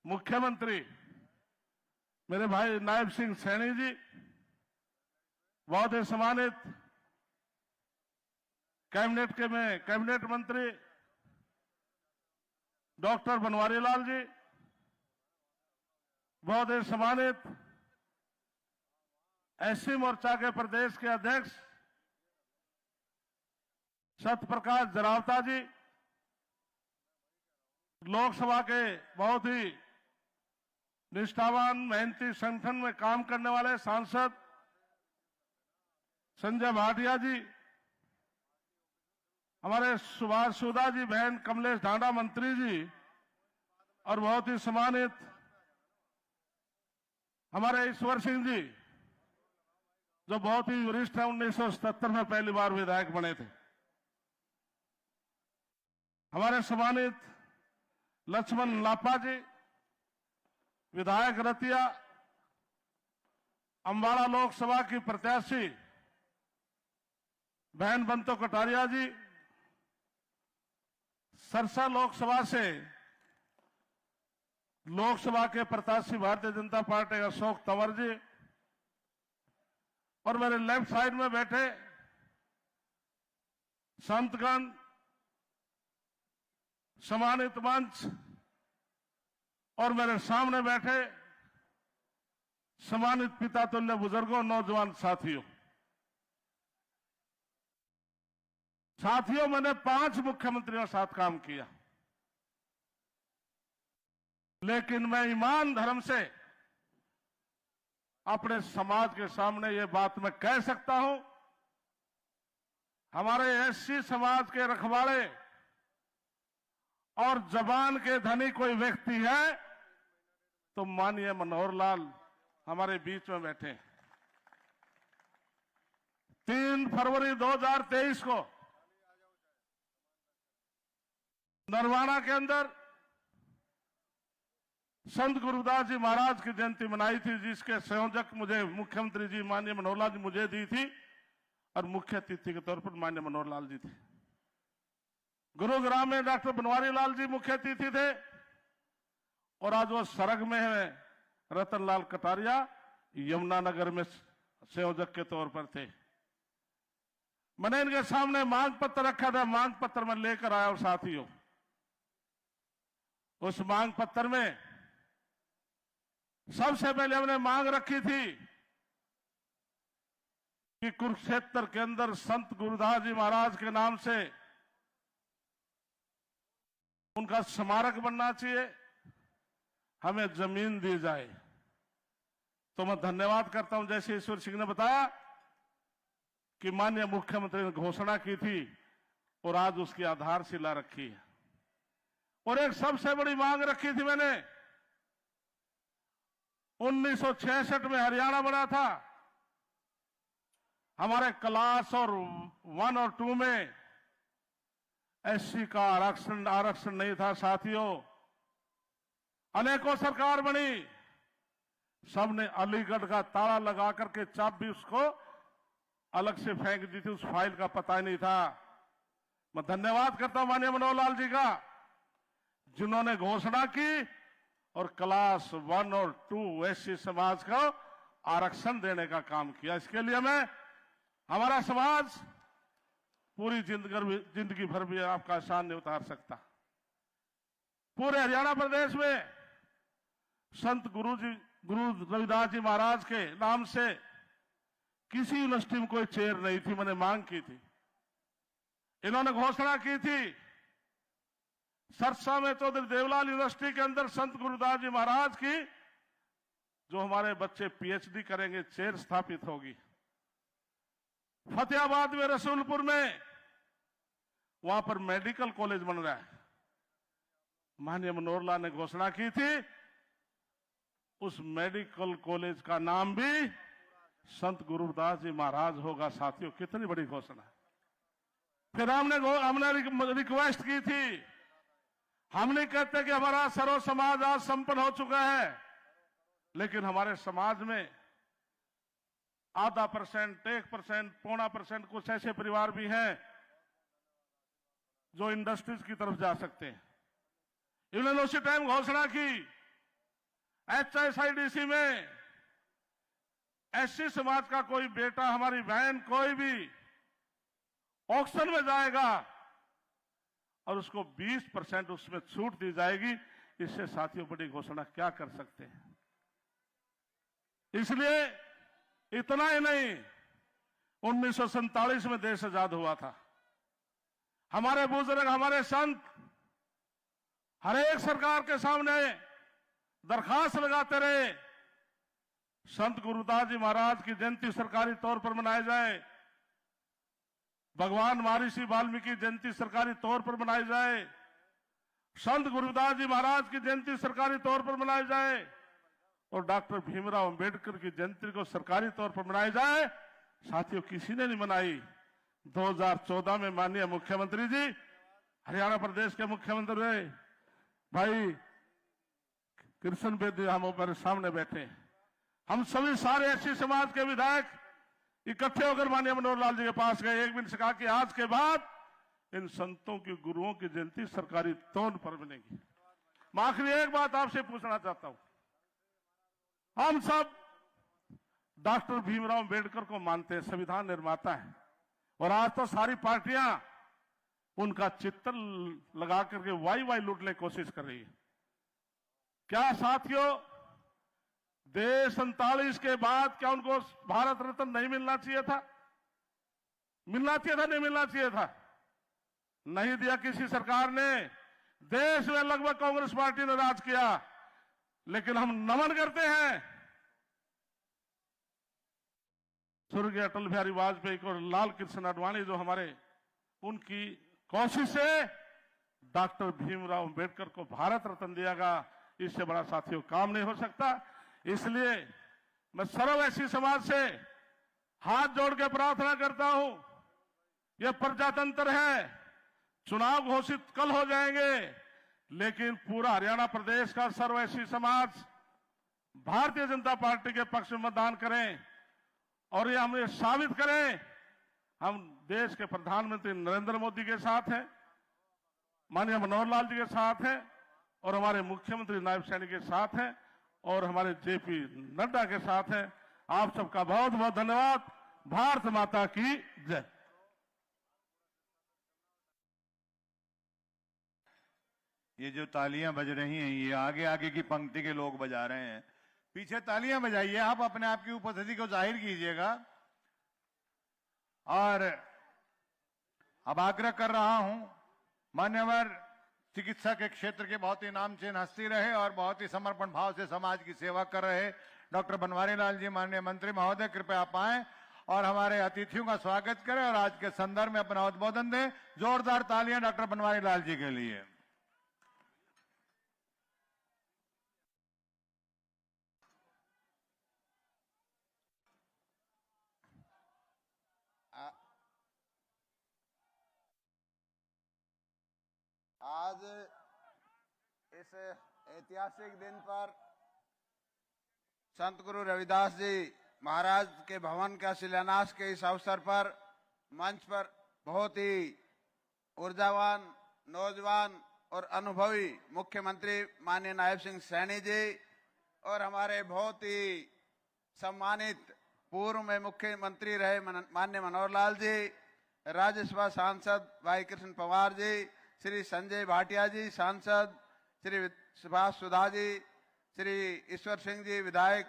मुख्यमंत्री मेरे भाई नायब सिंह सैनी जी, बहुत ही सम्मानित कैबिनेट मंत्री डॉक्टर बनवारी लाल जी, बहुत ही सम्मानित एससी मोर्चा के प्रदेश के अध्यक्ष सत्य प्रकाश जरावता जी, लोकसभा के बहुत ही निष्ठावान मेहनती संगठन में काम करने वाले सांसद संजय भाटिया जी, हमारे सुभाष सुधा जी, बहन कमलेश ढांडा मंत्री जी, और बहुत ही सम्मानित हमारे ईश्वर सिंह जी जो बहुत ही वरिष्ठ है, 1977 में पहली बार विधायक बने थे। हमारे सम्मानित लक्ष्मण नापा जी, विधायक रतिया, अंबाला लोकसभा की प्रत्याशी बहन बंतो कटारिया जी, सरसा लोकसभा से लोकसभा के प्रत्याशी भारतीय जनता पार्टी अशोक तंवर जी, और मेरे लेफ्ट साइड में बैठे संतगण, सम्मानित मंच, और मेरे सामने बैठे सम्मानित पिता तुल्य बुजुर्गों, नौजवान साथियों, मैंने 5 मुख्यमंत्रियों के साथ काम किया, लेकिन मैं ईमान धर्म से अपने समाज के सामने ये बात मैं कह सकता हूं, हमारे एससी समाज के रखवाले और जबान के धनी कोई व्यक्ति है तो माननीय मनोहर लाल हमारे बीच में बैठे। 3 फरवरी 2023 को नरवाना के अंदर संत गुरुदास जी महाराज की जयंती मनाई थी, जिसके संयोजक मुझे मुख्यमंत्री जी माननीय मनोहर लाल जी मुझे दी थी, और मुख्य अतिथि के तौर पर माननीय मनोहर लाल जी थे। गुरुग्राम में डॉक्टर बनवारी लाल जी मुख्य अतिथि थे, और आज वो स्वर्ग में है, रतनलाल कटारिया यमुनानगर में संयोजक के तौर पर थे। मैंने इनके सामने मांग पत्र रखा था, मांग पत्र में लेकर आया। और साथियों, उस मांग पत्र में सबसे पहले हमने मांग रखी थी कि कुरुक्षेत्र के अंदर संत गुरुदास जी महाराज के नाम से उनका स्मारक बनना चाहिए, हमें जमीन दी जाए। तो मैं धन्यवाद करता हूं, जैसे ईश्वर सिंह ने बताया कि माननीय मुख्यमंत्री ने घोषणा की थी और आज उसकी आधारशिला रखी है। और एक सबसे बड़ी मांग रखी थी मैंने, 1966 में हरियाणा बना था, हमारे क्लास और 1 और 2 में एससी का आरक्षण नहीं था। साथियों, अनेकों सरकार बनी, सबने अलीगढ़ का ताला लगा करके चाबी उसको अलग से फेंक दी थी, उस फाइल का पता ही नहीं था। मैं धन्यवाद करता हूं माननीय मनोहर लाल जी का, जिन्होंने घोषणा की और क्लास 1 और 2 एससी समाज को आरक्षण देने का काम किया। इसके लिए मैं, हमारा समाज पूरी जिंदगी भर भी आपका एहसान नहीं उतार सकता। पूरे हरियाणा प्रदेश में संत गुरु रविदास जी महाराज के नाम से किसी यूनिवर्सिटी में कोई चेयर नहीं थी। मैंने मांग की थी, इन्होंने घोषणा की थी सरसा में चौधरी देवलाल यूनिवर्सिटी के अंदर संत गुरुदास जी महाराज की, जो हमारे बच्चे पीएचडी करेंगे, चेयर स्थापित होगी। फतेहाबाद में, रसूलपुर में, वहां पर मेडिकल कॉलेज बन रहा है। माननीय मनोहर लाल ने घोषणा की थी, उस मेडिकल कॉलेज का नाम भी संत गुरुदास जी महाराज होगा। साथियों, कितनी बड़ी घोषणा। फिर हमने रिक्वेस्ट की थी, हम नहीं कहते कि हमारा सर्व समाज आज संपन्न हो चुका है, लेकिन हमारे समाज में 0.5%, 1%, 0.25% कुछ ऐसे परिवार भी हैं जो इंडस्ट्रीज की तरफ जा सकते हैं। इन्होंने उसी टाइम घोषणा की, HSIDC में एससी समाज का कोई बेटा, हमारी बहन, कोई भी ऑक्शन में जाएगा और उसको 20% उसमें छूट दी जाएगी। इससे साथियों बड़ी घोषणा क्या कर सकते हैं। इसलिए इतना ही नहीं, 1947 में देश आजाद हुआ था। हमारे बुजुर्ग, हमारे संत हर एक सरकार के सामने दरखास्त लगाते रहे, संत गुरुदास जी महाराज की जयंती सरकारी तौर पर मनाई जाए, भगवान महर्षि वाल्मीकि जयंती सरकारी तौर पर मनाई जाए, संत गुरुदास जी महाराज की जयंती सरकारी तौर पर मनाई जाए और डॉक्टर भीमराव अंबेडकर की जयंती को सरकारी तौर पर मनाई जाए। साथियों, किसी ने नहीं मनाई। 2014 में माननीय मुख्यमंत्री जी, हरियाणा प्रदेश के मुख्यमंत्री भाई कृष्ण बेदी हम हमारे सामने बैठे, हम सभी सारे एससी समाज के विधायक इकट्ठे होकर माननीय मनोहर लाल जी के पास गए। एक मिनट से कहा कि आज के बाद इन संतों की, गुरुओं की जयंती सरकारी तौर पर बनेगी। मैं आखिरी एक बात आपसे पूछना चाहता हूं, हम सब डॉक्टर भीमराव अंबेडकर को मानते हैं, संविधान निर्माता है, और आज तो सारी पार्टियां उनका चित्र लगा करके वाई लूटने की कोशिश कर रही है। क्या साथियों, देश 47 के बाद क्या उनको भारत रत्न नहीं मिलना चाहिए था? मिलना चाहिए था, नहीं मिलना चाहिए था? नहीं दिया किसी सरकार ने। देश में लगभग कांग्रेस पार्टी ने राज किया, लेकिन हम नमन करते हैं स्वर्गीय अटल बिहारी वाजपेयी को, लाल कृष्ण आडवाणी जो हमारे, उनकी कोशिश से डॉक्टर भीमराव अंबेडकर को भारत रत्न दिया गया। इससे बड़ा साथियों काम नहीं हो सकता। इसलिए मैं सर्व एससी समाज से हाथ जोड़ के प्रार्थना करता हूं, यह प्रजातंत्र है, चुनाव घोषित कल हो जाएंगे, लेकिन पूरा हरियाणा प्रदेश का सर्व एससी समाज भारतीय जनता पार्टी के पक्ष में मतदान करें और ये हमें साबित करें हम देश के प्रधानमंत्री नरेंद्र मोदी के साथ हैं, माननीय मनोहर लाल जी के साथ हैं और हमारे मुख्यमंत्री नायब सैनी के साथ हैं। और हमारे जेपी नड्डा के साथ हैं। आप सबका बहुत बहुत धन्यवाद। भारत माता की जय। ये जो तालियां बज रही हैं, ये आगे आगे की पंक्ति के लोग बजा रहे हैं। पीछे तालियां बजाइए, आप अपने आप की उपस्थिति को जाहिर कीजिएगा। और अब आग्रह कर रहा हूं, मान्यवर चिकित्सा के क्षेत्र के बहुत ही नामचीन हस्ती रहे और बहुत ही समर्पण भाव से समाज की सेवा कर रहे डॉक्टर बनवारी लाल जी, माननीय मंत्री महोदय, कृपया आप आएं और हमारे अतिथियों का स्वागत करें और आज के संदर्भ में अपना उद्बोधन दें। जोरदार तालियां डॉक्टर बनवारी लाल जी के लिए। आज इस ऐतिहासिक दिन पर संत गुरु रविदास जी महाराज के भवन का शिलान्यास के इस अवसर पर मंच पर बहुत ही ऊर्जावान, नौजवान और अनुभवी मुख्यमंत्री माननीय नायब सिंह सैनी जी और हमारे बहुत ही सम्मानित पूर्व में मुख्यमंत्री रहे माननीय मनोहर लाल जी, राज्यसभा सांसद भाई कृष्ण पवार जी, श्री संजय भाटिया जी सांसद, श्री सुभाष सुधा जी, श्री ईश्वर सिंह जी विधायक,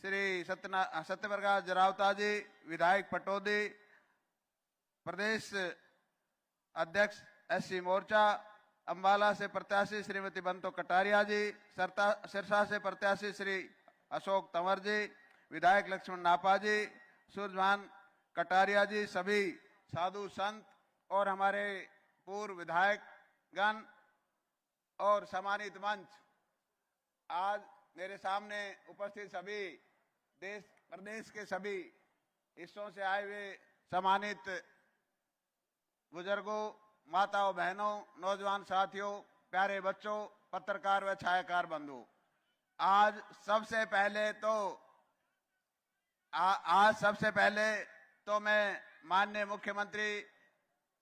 श्री सत्यप्रकाश जरावता जी विधायक पटौदी, प्रदेश अध्यक्ष एससी मोर्चा अंबाला से प्रत्याशी श्रीमती बंतो कटारिया जी, सिरसा से प्रत्याशी श्री अशोक तंवर जी, विधायक लक्ष्मण नापा जी, सूरजभान कटारिया जी, सभी साधु संत और हमारे पूर्व विधायक गण और सम्मानित मंच, आज मेरे सामने उपस्थित सभी देश प्रदेश के सभी हिस्सों से आए हुए सम्मानित बुजुर्गों, माताओं, बहनों, नौजवान साथियों, प्यारे बच्चों, पत्रकार व छायाकार बंधु, आज सबसे पहले तो मैं माननीय मुख्यमंत्री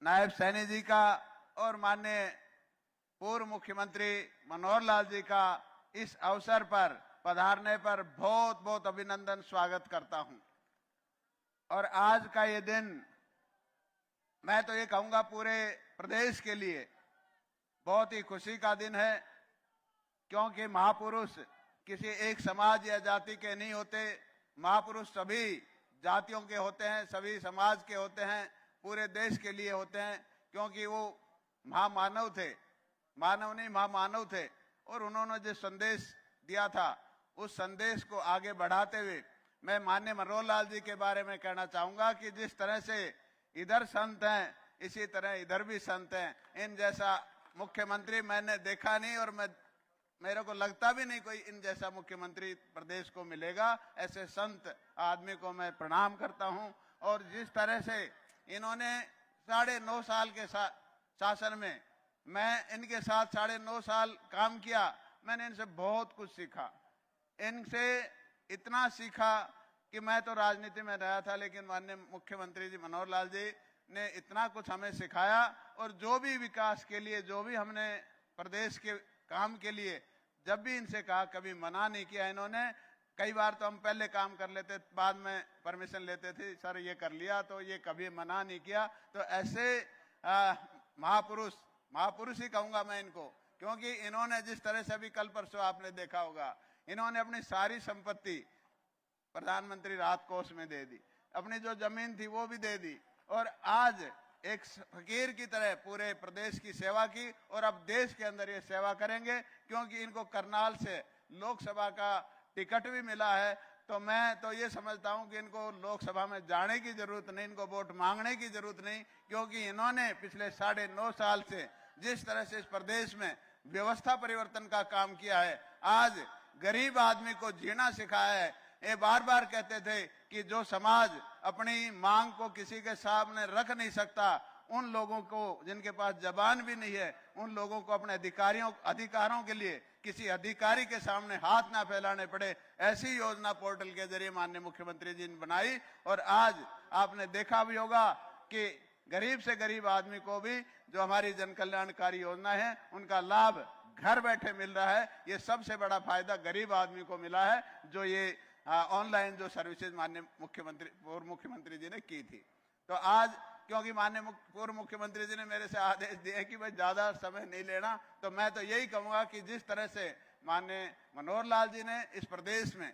नायब सैनी जी का और माननीय पूर्व मुख्यमंत्री मनोहर लाल जी का इस अवसर पर पधारने पर बहुत बहुत अभिनंदन स्वागत करता हूं। और आज का ये दिन, मैं तो ये कहूंगा पूरे प्रदेश के लिए बहुत ही खुशी का दिन है, क्योंकि महापुरुष किसी एक समाज या जाति के नहीं होते। महापुरुष सभी जातियों के होते हैं, सभी समाज के होते हैं, पूरे देश के लिए होते हैं, क्योंकि वो महामानव थे, मानव नहीं महामानव थे। और उन्होंने जो संदेश दिया था, उस संदेश को आगे बढ़ाते हुए मैं माननीय मनोहर लाल जी के बारे में कहना चाहूंगा कि जिस तरह से इधर संत हैं, इसी तरह इधर भी संत हैं। इन जैसा मुख्यमंत्री मैंने देखा नहीं और मेरे को लगता भी नहीं कोई इन जैसा मुख्यमंत्री प्रदेश को मिलेगा। ऐसे संत आदमी को मैं प्रणाम करता हूं। और जिस तरह से इन्होंने 9.5 साल के शासन में मैं इनके साथ 9.5 साल काम किया, मैंने इनसे बहुत कुछ सीखा। इनसे इतना सीखा कि मैं तो राजनीति में रहा था, लेकिन माननीय मुख्यमंत्री जी मनोहर लाल जी ने इतना कुछ हमें सिखाया। और जो भी विकास के लिए, जो भी हमने प्रदेश के काम के लिए जब भी इनसे कहा, कभी मना नहीं किया इन्होंने। कई बार तो हम पहले काम कर लेते, बाद में परमिशन लेते थे, सर ये कर लिया, तो ये कभी मना नहीं किया। तो ऐसे महापुरुष ही कहूंगा मैं इनको, क्योंकि इन्होंने जिस तरह से अभी कल परसों आपने देखा होगा, इन्होंने अपनी सारी संपत्ति प्रधानमंत्री राहत कोष में दे दी, अपनी जो जमीन थी वो भी दे दी, और आज एक फकीर की तरह पूरे प्रदेश की सेवा की। और अब देश के अंदर ये सेवा करेंगे, क्योंकि इनको करनाल से लोकसभा का टिकट भी मिला है। तो मैं तो ये समझता हूं कि इनको लोकसभा में जाने की जरूरत नहीं, इनको वोट मांगने की जरूरत नहीं, क्योंकि इन्होंने पिछले 9.5 साल से जिस तरह से इस प्रदेश में व्यवस्था परिवर्तन का काम किया है, आज गरीब आदमी को जीना सिखाया है। ये बार बार कहते थे कि जो समाज अपनी मांग को किसी के सामने रख नहीं सकता, उन लोगों को, जिनके पास जबान भी नहीं है, उन लोगों को अपने अधिकारों के लिए किसी अधिकारी के सामने हाथ ना फैलाने पड़े, ऐसी योजना पोर्टल के जरिए माननीय मुख्यमंत्री जी ने बनाई। और आज आपने देखा भी होगा कि गरीब से गरीब आदमी को भी जो हमारी जन कल्याणकारी योजना है, उनका लाभ घर बैठे मिल रहा है। ये सबसे बड़ा फायदा गरीब आदमी को मिला है, जो ये ऑनलाइन जो सर्विसेज माननीय मुख्यमंत्री, पूर्व मुख्यमंत्री जी ने की थी। तो आज क्योंकि माननीय पूर्व मुख्यमंत्री जी ने मेरे से आदेश दिए कि भाई ज्यादा समय नहीं लेना, तो मैं तो यही कहूंगा कि जिस तरह से माननीय मनोहर लाल जी ने इस प्रदेश में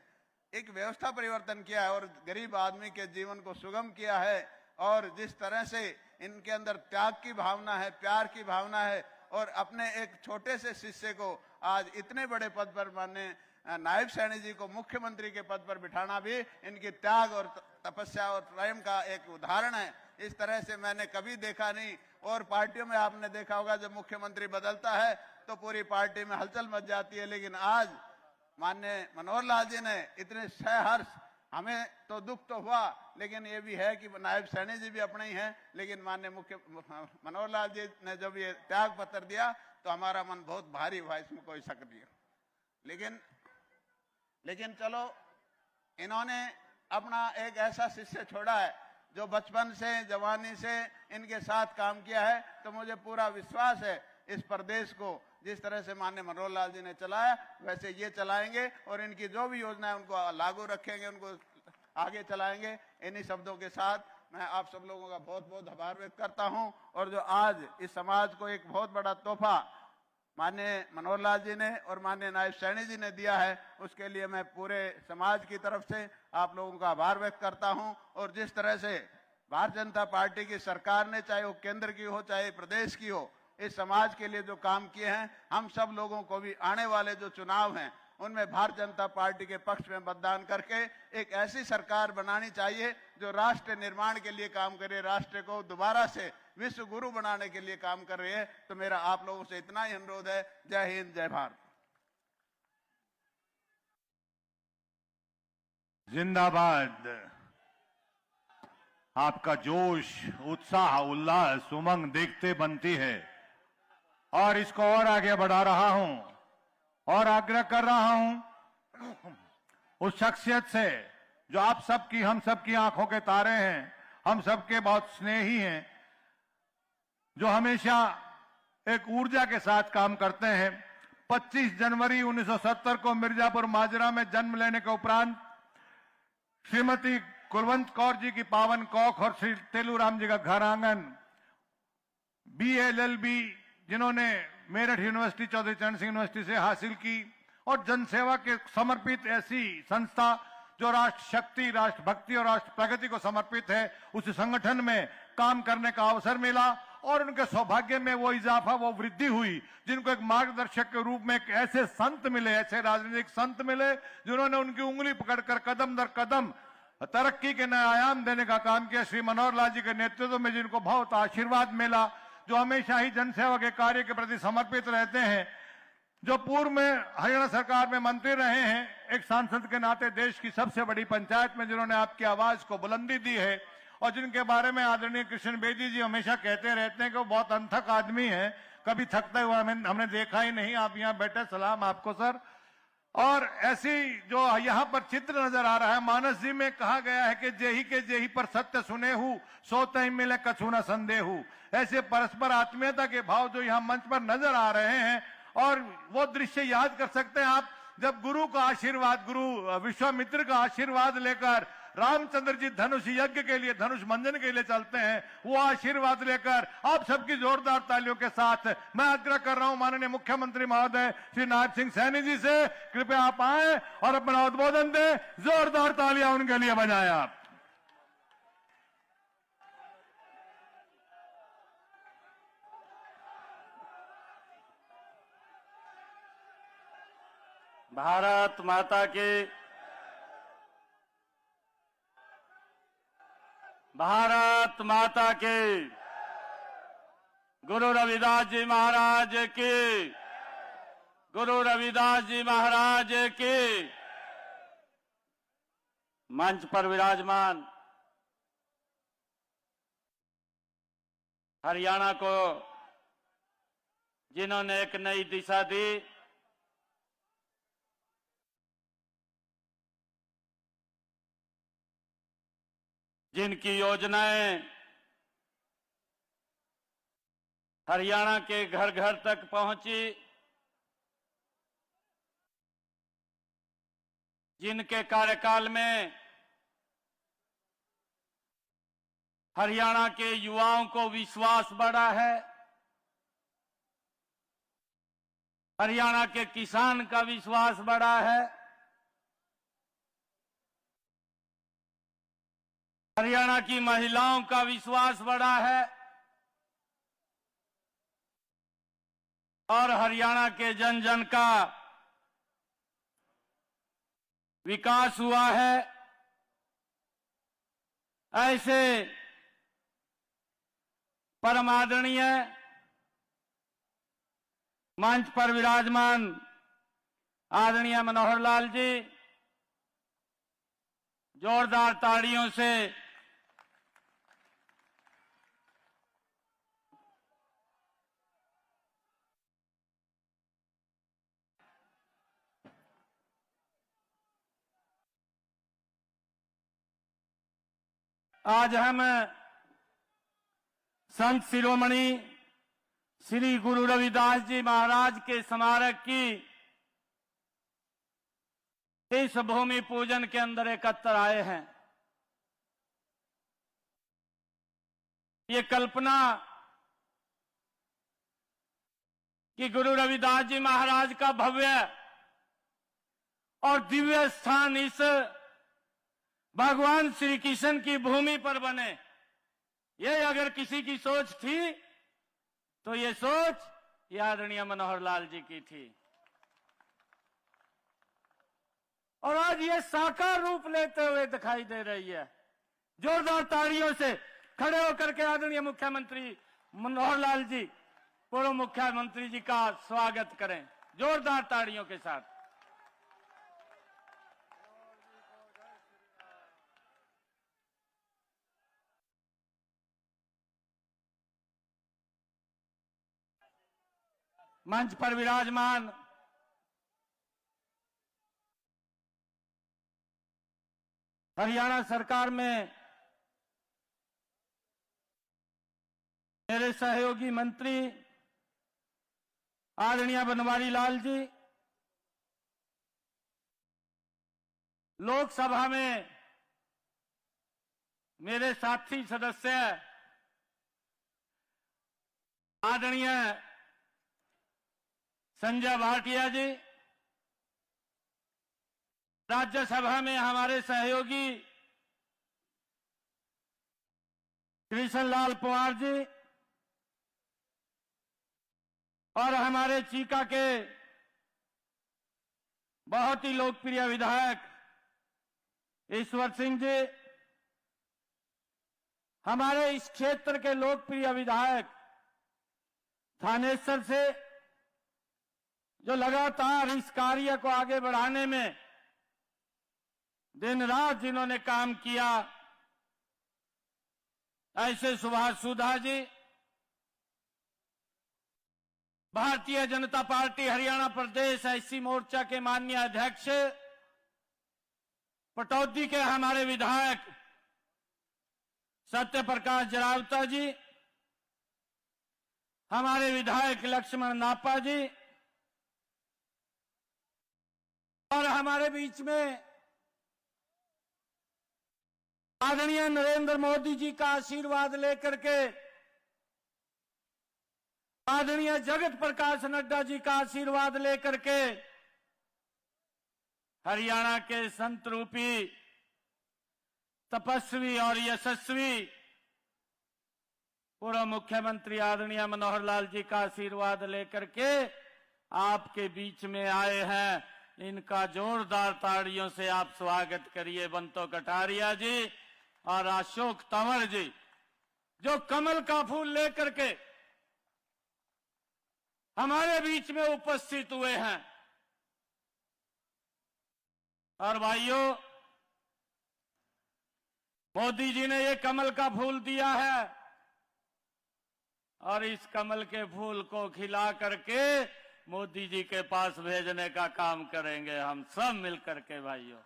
एक व्यवस्था परिवर्तन किया है और गरीब आदमी के जीवन को सुगम किया है, और जिस तरह से इनके अंदर त्याग की भावना है, प्यार की भावना है, और अपने एक छोटे से शिष्य को आज इतने बड़े पद पर माननीय नायब सैनी जी को मुख्यमंत्री के पद पर बिठाना भी इनकी त्याग और तपस्या और प्रेम का एक उदाहरण है। इस तरह से मैंने कभी देखा नहीं। और पार्टियों में आपने देखा होगा जब मुख्यमंत्री बदलता है तो पूरी पार्टी में हलचल मच जाती है, लेकिन आज माननीय मनोहर लाल जी ने इतने सहर्ष, हमें तो दुख तो हुआ, लेकिन ये भी है कि नायब सैनी जी भी अपने ही हैं, लेकिन माननीय मनोहर लाल जी ने जब ये त्याग पत्र दिया तो हमारा मन बहुत भारी हुआ, इसमें कोई शक नहीं है। लेकिन चलो, इन्होंने अपना एक ऐसा शिष्य छोड़ा है जो बचपन से, जवानी से इनके साथ काम किया है। तो मुझे पूरा विश्वास है इस प्रदेश को जिस तरह से माननीय मनोहर लाल जी ने चलाया वैसे ये चलाएंगे, और इनकी जो भी योजना है उनको लागू रखेंगे, उनको आगे चलाएंगे। इन्हीं शब्दों के साथ मैं आप सब लोगों का बहुत बहुत आभार व्यक्त करता हूं। और जो आज इस समाज को एक बहुत बड़ा तोहफा माननीय मनोहर लाल जी ने और माननीय नायब सैनी जी ने दिया है, उसके लिए मैं पूरे समाज की तरफ से आप लोगों का आभार व्यक्त करता हूं। और जिस तरह से भारतीय जनता पार्टी की सरकार ने, चाहे वो केंद्र की हो चाहे प्रदेश की हो, इस समाज के लिए जो काम किए हैं, हम सब लोगों को भी आने वाले जो चुनाव हैं उनमें भारतीय जनता पार्टी के पक्ष में मतदान करके एक ऐसी सरकार बनानी चाहिए जो राष्ट्र निर्माण के लिए काम करे, राष्ट्र को दोबारा से विश्व गुरु बनाने के लिए काम कर रही है। तो मेरा आप लोगों से इतना ही अनुरोध है। जय हिंद, जय भारत। जिंदाबाद। आपका जोश, उत्साह, उल्लास, उमंग देखते बनती है, और इसको और आगे बढ़ा रहा हूं और आग्रह कर रहा हूं उस शख्सियत से जो आप सबकी, हम सबकी आंखों के तारे हैं, हम सबके बहुत स्नेही हैं, जो हमेशा एक ऊर्जा के साथ काम करते हैं। 25 जनवरी 1970 को मिर्जापुर माजरा में जन्म लेने के उपरांत श्रीमती कुलवंत कौर जी की पावन कौख और श्री तेलूराम जी का घर आंगन, BLLB जिन्होंने मेरठ यूनिवर्सिटी, चौधरी चरण सिंह यूनिवर्सिटी से हासिल की, और जनसेवा के समर्पित ऐसी संस्था जो राष्ट्र शक्ति, राष्ट्र भक्ति और राष्ट्र प्रगति को समर्पित है, उस संगठन में काम करने का अवसर मिला। और उनके सौभाग्य में वो इजाफा, वो वृद्धि हुई जिनको एक मार्गदर्शक के रूप में एक ऐसे संत मिले, ऐसे राजनीतिक संत मिले जिन्होंने उनकी उंगली पकड़कर कदम दर कदम तरक्की के नए आयाम देने का काम किया। श्री मनोहर लाल जी के नेतृत्व में जिनको बहुत आशीर्वाद मिला, जो हमेशा ही जनसेवा के कार्य के प्रति समर्पित रहते हैं, जो पूर्व में हरियाणा सरकार में मंत्री रहे हैं, एक सांसद के नाते देश की सबसे बड़ी पंचायत में जिन्होंने आपकी आवाज को बुलंदी दी है, और जिनके बारे में आदरणीय कृष्ण बेदी जी हमेशा कहते रहते हैं कि वो बहुत अनथक आदमी है, कभी थकता हुआ हमने देखा ही नहीं। आप यहाँ बैठे, सलाम आपको सर। और ऐसी जो यहाँ पर चित्र नजर आ रहा है, मानस जी में कहा गया है कि जेही के जेही पर सत्य सुने हूं, सोते ही मिले कछु न संदेहू। ऐसे परस्पर आत्मीयता के भाव जो यहाँ मंच पर नजर आ रहे हैं, और वो दृश्य याद कर सकते हैं आप जब गुरु का आशीर्वाद, गुरु विश्वामित्र का आशीर्वाद लेकर रामचंद्र जी धनुष यज्ञ के लिए, धनुष मंजन के लिए चलते हैं। वो आशीर्वाद लेकर आप सबकी जोरदार तालियों के साथ मैं आग्रह कर रहा हूं माननीय मुख्यमंत्री महोदय श्री नायब सिंह सैनी जी से, कृपया आप आए और अपना उद्बोधन दें। जोरदार तालियां उनके लिए बजाएं आप। भारत माता की, भारत माता की, गुरु रविदास जी महाराज की, गुरु रविदास जी महाराज की। मंच पर विराजमान हरियाणा को जिन्होंने एक नई दिशा दी, जिनकी योजनाएं हरियाणा के घर घर तक पहुंची, जिनके कार्यकाल में हरियाणा के युवाओं को विश्वास बढ़ा है, हरियाणा के किसान का विश्वास बढ़ा है, हरियाणा की महिलाओं का विश्वास बढ़ा है और हरियाणा के जन जन का विकास हुआ है। ऐसे परम आदरणीय मंच पर विराजमान आदरणीय मनोहर लाल जी, जोरदार ताड़ियों से आज हम संत शिरोमणि श्री गुरु रविदास जी महाराज के स्मारक की इस भूमि पूजन के अंदर एकत्र आए हैं। ये कल्पना कि गुरु रविदास जी महाराज का भव्य और दिव्य स्थान इस भगवान श्री कृष्ण की भूमि पर बने, ये अगर किसी की सोच थी तो ये सोच आदरणीय मनोहर लाल जी की थी और आज ये साकार रूप लेते हुए दिखाई दे रही है। जोरदार तालियों से खड़े होकर के आदरणीय मुख्यमंत्री मनोहर लाल जी, पूर्व मुख्यमंत्री जी का स्वागत करें जोरदार तालियों के साथ। मंच पर विराजमान हरियाणा सरकार में मेरे सहयोगी मंत्री आदरणीय बनवारी लाल जी, लोकसभा में मेरे साथी सदस्य आदरणीय संजय भाटिया जी, राज्यसभा में हमारे सहयोगी कृष्णलाल पंवार जी और हमारे चीका के बहुत ही लोकप्रिय विधायक ईश्वर सिंह जी, हमारे इस क्षेत्र के लोकप्रिय विधायक थानेश्वर से जो लगातार इस कार्य को आगे बढ़ाने में दिन रात जिन्होंने काम किया, ऐसे सुभाष सुधा जी, भारतीय जनता पार्टी हरियाणा प्रदेश एससी मोर्चा के माननीय अध्यक्ष पटौदी के हमारे विधायक सत्य प्रकाश जरावता जी, हमारे विधायक लक्ष्मण नापा जी और हमारे बीच में आदरणीय नरेंद्र मोदी जी का आशीर्वाद लेकर के आदरणीय जगत प्रकाश नड्डा जी का आशीर्वाद लेकर के हरियाणा के संत रूपी तपस्वी और यशस्वी पूर्व मुख्यमंत्री आदरणीय मनोहर लाल जी का आशीर्वाद लेकर के आपके बीच में आए हैं। इनका जोरदार ताड़ियों से आप स्वागत करिए बंतो कटारिया जी और अशोक तंवर जी, जो कमल का फूल लेकर के हमारे बीच में उपस्थित हुए हैं। और भाइयों, मोदी जी ने ये कमल का फूल दिया है और इस कमल के फूल को खिला करके मोदी जी के पास भेजने का काम करेंगे हम सब मिलकर के भाइयों।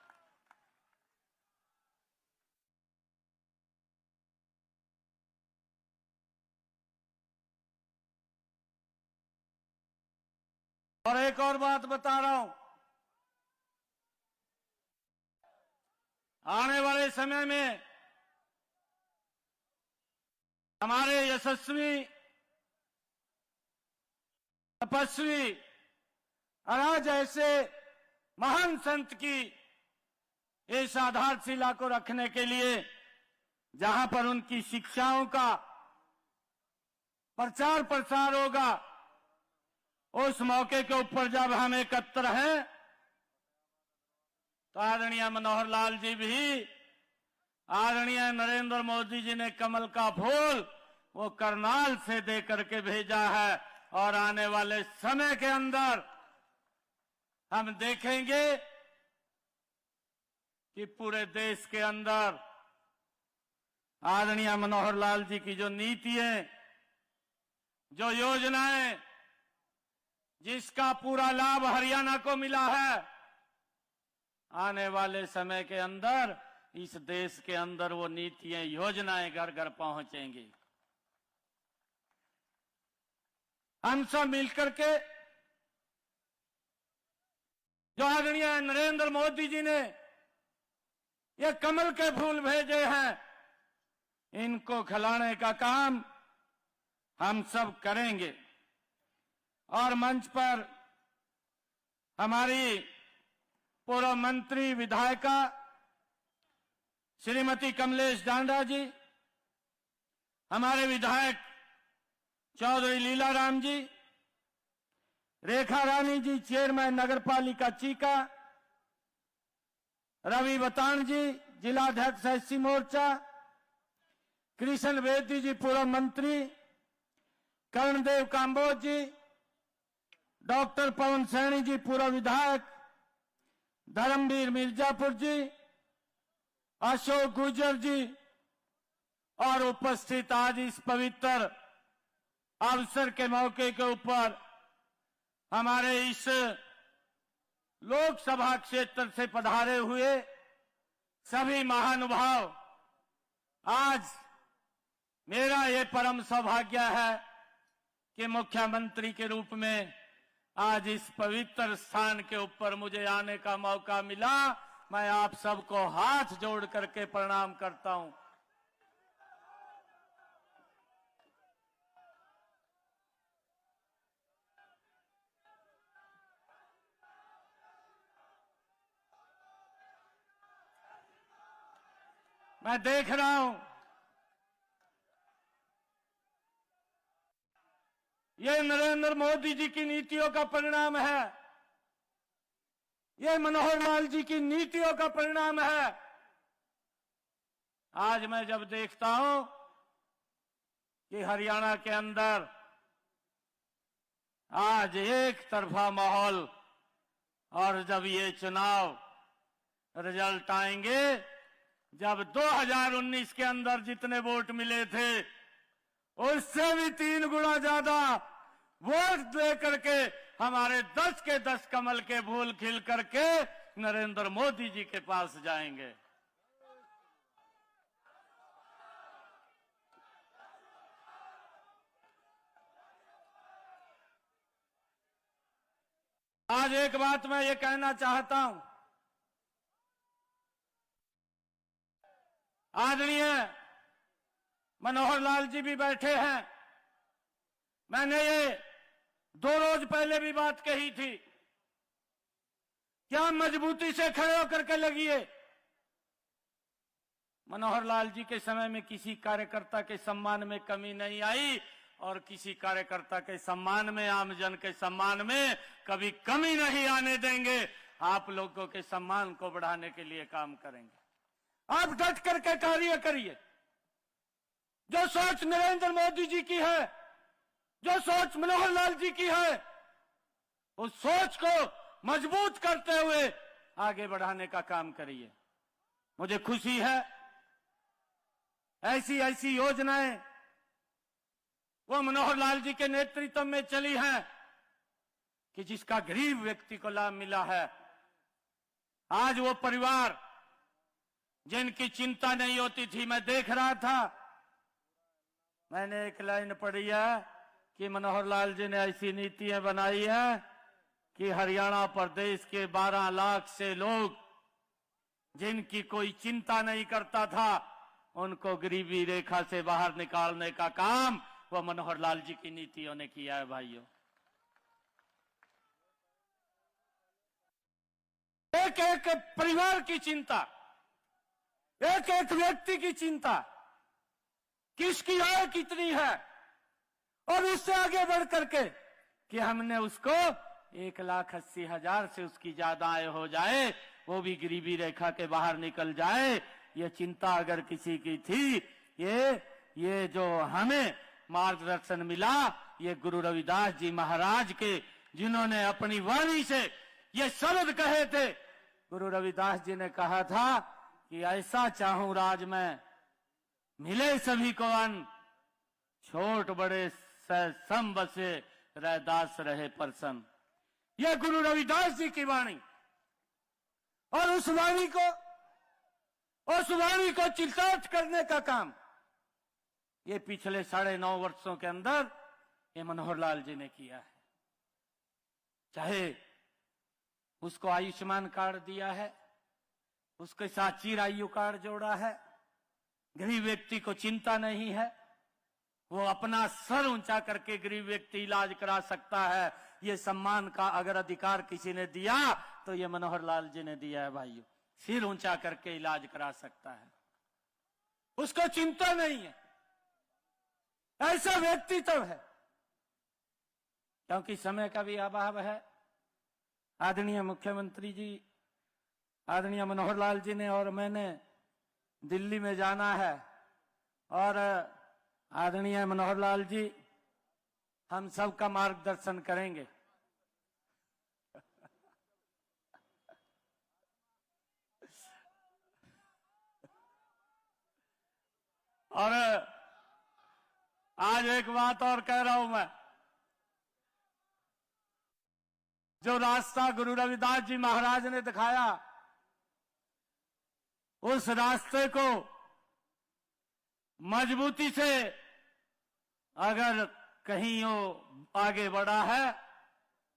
और एक और बात बता रहा हूं, आने वाले समय में हमारे यशस्वी, तपस्वी अनाज ऐसे महान संत की इस आधारशिला को रखने के लिए, जहां पर उनकी शिक्षाओं का प्रचार प्रसार होगा, उस मौके के ऊपर जब हम एकत्र हैं तो आदरणीय मनोहर लाल जी भी, आदरणीय नरेंद्र मोदी जी ने कमल का फूल वो करनाल से दे करके भेजा है, और आने वाले समय के अंदर हम देखेंगे कि पूरे देश के अंदर आदरणीय मनोहर लाल जी की जो नीतियां, जो योजनाएं, जिसका पूरा लाभ हरियाणा को मिला है, आने वाले समय के अंदर इस देश के अंदर वो नीतियां, योजनाएं घर घर पहुंचेंगी। हम सब मिलकर के जो आदरणीय नरेंद्र मोदी जी ने ये कमल के फूल भेजे हैं, इनको खिलाने का काम हम सब करेंगे। और मंच पर हमारी पूर्व मंत्री विधायिका श्रीमती कमलेश डांडा जी, हमारे विधायक चौधरी लीलाराम जी, रेखा रानी जी चेयरमैन नगर पालिका चीका, रवि बतान जी जिलाध्यक्ष एससी मोर्चा, कृष्ण बेदी जी पूर्व मंत्री, कर्णदेव काम्बोज जी, डॉक्टर पवन सैनी जी पूर्व विधायक, धर्मवीर मिर्जापुर जी, अशोक गुर्जर जी, और उपस्थित आज इस पवित्र अवसर के मौके के ऊपर हमारे इस लोकसभा क्षेत्र से पधारे हुए सभी महानुभाव, आज मेरा ये परम सौभाग्य है कि मुख्यमंत्री के रूप में आज इस पवित्र स्थान के ऊपर मुझे आने का मौका मिला। मैं आप सबको हाथ जोड़ करके प्रणाम करता हूं। मैं देख रहा हूं ये नरेंद्र मोदी जी की नीतियों का परिणाम है, ये मनोहर लाल जी की नीतियों का परिणाम है। आज मैं जब देखता हूं कि हरियाणा के अंदर आज एक तरफा माहौल, और जब ये चुनाव रिजल्ट आएंगे, जब 2019 के अंदर जितने वोट मिले थे उससे भी 3 गुना ज्यादा वोट दे करके हमारे 10 के 10 कमल के फूल खिल करके नरेंद्र मोदी जी के पास जाएंगे। आज एक बात मैं ये कहना चाहता हूं, आदरणीय मनोहर लाल जी भी बैठे हैं। मैंने ये 2 रोज पहले भी बात कही थी, क्या मजबूती से खड़े होकर के लगिए। मनोहर लाल जी के समय में किसी कार्यकर्ता के सम्मान में कमी नहीं आई, और किसी कार्यकर्ता के सम्मान में, आमजन के सम्मान में कभी कमी नहीं आने देंगे। आप लोगों के सम्मान को बढ़ाने के लिए काम करेंगे। आप डट करके कार्य करिए। जो सोच नरेंद्र मोदी जी की है, जो सोच मनोहर लाल जी की है, उस सोच को मजबूत करते हुए आगे बढ़ाने का काम करिए। मुझे खुशी है ऐसी ऐसी योजनाएं वो मनोहर लाल जी के नेतृत्व में चली हैं कि जिसका गरीब व्यक्ति को लाभ मिला है। आज वो परिवार जिनकी चिंता नहीं होती थी, मैं देख रहा था, मैंने एक लाइन पढ़ी है कि मनोहर लाल जी ने ऐसी नीतियां बनाई है कि हरियाणा प्रदेश के 12 लाख से लोग जिनकी कोई चिंता नहीं करता था, उनको गरीबी रेखा से बाहर निकालने का काम वो मनोहर लाल जी की नीतियों ने किया है। भाइयों, एक एक परिवार की चिंता, एक एक व्यक्ति की चिंता, किसकी आय कितनी है, और उससे आगे बढ़ करके कि हमने उसको 1,80,000 से उसकी ज्यादा आय हो जाए, वो भी गरीबी रेखा के बाहर निकल जाए। ये चिंता अगर किसी की थी, ये जो हमें मार्गदर्शन मिला, ये गुरु रविदास जी महाराज के, जिन्होंने अपनी वाणी से ये शब्द कहे थे। गुरु रविदास जी ने कहा था कि ऐसा चाहूं राज में, मिले सभी को अन्न, छोट बड़े सम बसे, रैदास रहे प्रसन्न। यह गुरु रविदास जी की वाणी, और उस वाणी को चितार्थ करने का काम ये पिछले 9.5 वर्षों के अंदर ये मनोहर लाल जी ने किया है। चाहे उसको आयुष्मान कार्ड दिया है, उसके साथ चिरायु कार्ड जोड़ा है, गरीब व्यक्ति को चिंता नहीं है, वो अपना सर ऊंचा करके गरीब व्यक्ति इलाज करा सकता है। ये सम्मान का अगर अधिकार किसी ने दिया तो ये मनोहर लाल जी ने दिया है। भाइयों, सिर ऊंचा करके इलाज करा सकता है, उसको चिंता नहीं है। ऐसा व्यक्तित्व है, क्योंकि समय का भी अभाव है। आदरणीय मुख्यमंत्री जी, आदरणीय मनोहर लाल जी ने और मैंने दिल्ली में जाना है, और आदरणीय मनोहर लाल जी हम सबका मार्गदर्शन करेंगे। और आज एक बात और कह रहा हूं मैं, जो रास्ता गुरु रविदास जी महाराज ने दिखाया, उस रास्ते को मजबूती से अगर कहीं वो आगे बढ़ा है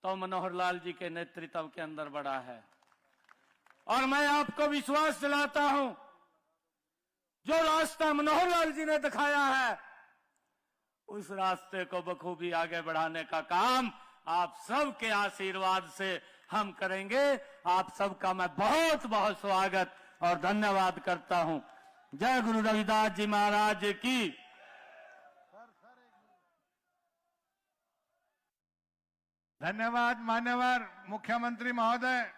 तो मनोहर लाल जी के नेतृत्व के अंदर बढ़ा है। और मैं आपको विश्वास दिलाता हूं, जो रास्ता मनोहर लाल जी ने दिखाया है, उस रास्ते को बखूबी आगे बढ़ाने का काम आप सबके आशीर्वाद से हम करेंगे। आप सबका मैं बहुत बहुत स्वागत और धन्यवाद करता हूं। जय गुरु रविदास जी महाराज की। धन्यवाद मान्यवर मुख्यमंत्री महोदय,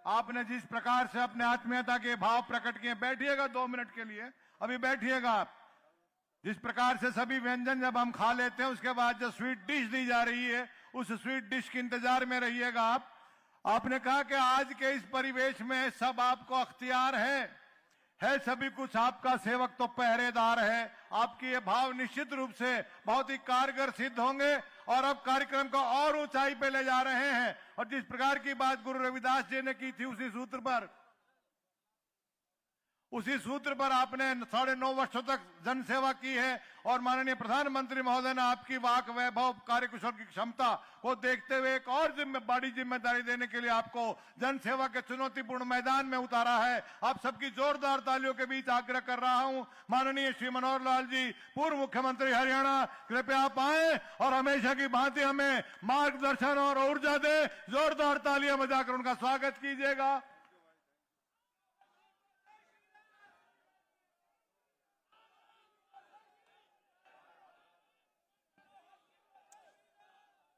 आपने जिस प्रकार से अपने आत्मीयता के भाव प्रकट किए। बैठिएगा 2 मिनट के लिए, अभी बैठिएगा आप। जिस प्रकार से सभी व्यंजन जब हम खा लेते हैं, उसके बाद जो स्वीट डिश दी जा रही है, उस स्वीट डिश के इंतजार में रहिएगा आप। आपने कहा कि आज के इस परिवेश में सब आपको अख्तियार है सभी कुछ आपका, सेवक तो पहरेदार है। आपकी ये भाव निश्चित रूप से बहुत ही कारगर सिद्ध होंगे, और अब कार्यक्रम को और ऊंचाई पे ले जा रहे हैं। और जिस प्रकार की बात गुरु रविदास जी ने की थी, उसी सूत्र पर आपने 9.5 वर्षों तक जनसेवा की है। और माननीय प्रधानमंत्री महोदय ने आपकी वाक वैभव, कार्यकुशल की क्षमता को देखते हुए एक और बड़ी जिम्मेदारी देने के लिए आपको जनसेवा के चुनौतीपूर्ण मैदान में उतारा है। आप सबकी जोरदार तालियों के बीच आग्रह कर रहा हूं, माननीय श्री मनोहर लाल जी, पूर्व मुख्यमंत्री हरियाणा, कृपया आप आए और हमेशा की भांति हमें मार्गदर्शन और ऊर्जा दे। जोरदार तालियां बजाकर उनका स्वागत कीजिएगा।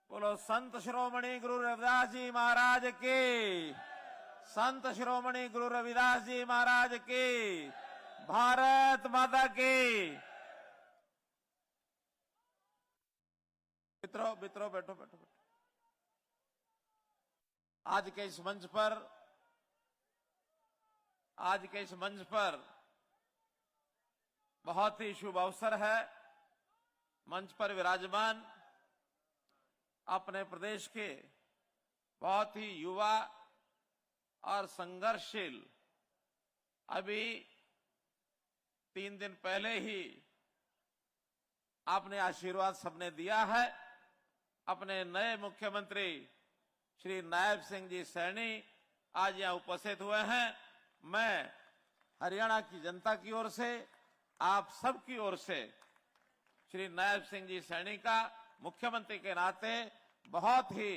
बोलो संत शिरोमणि गुरु रविदास जी महाराज की, संत शिरोमणि गुरु रविदास जी महाराज की, भारत माता की। मित्रों बैठो बैठो बैठो। आज के इस मंच पर बहुत ही शुभ अवसर है। मंच पर विराजमान अपने प्रदेश के बहुत ही युवा और संघर्षशील, अभी 3 दिन पहले ही आपने आशीर्वाद सबने दिया है। अपने नए मुख्यमंत्री श्री नायब सिंह जी सैनी आज यहां उपस्थित हुए हैं। मैं हरियाणा की जनता की ओर से, आप सबकी ओर से श्री नायब सिंह जी सैनी का मुख्यमंत्री के नाते बहुत ही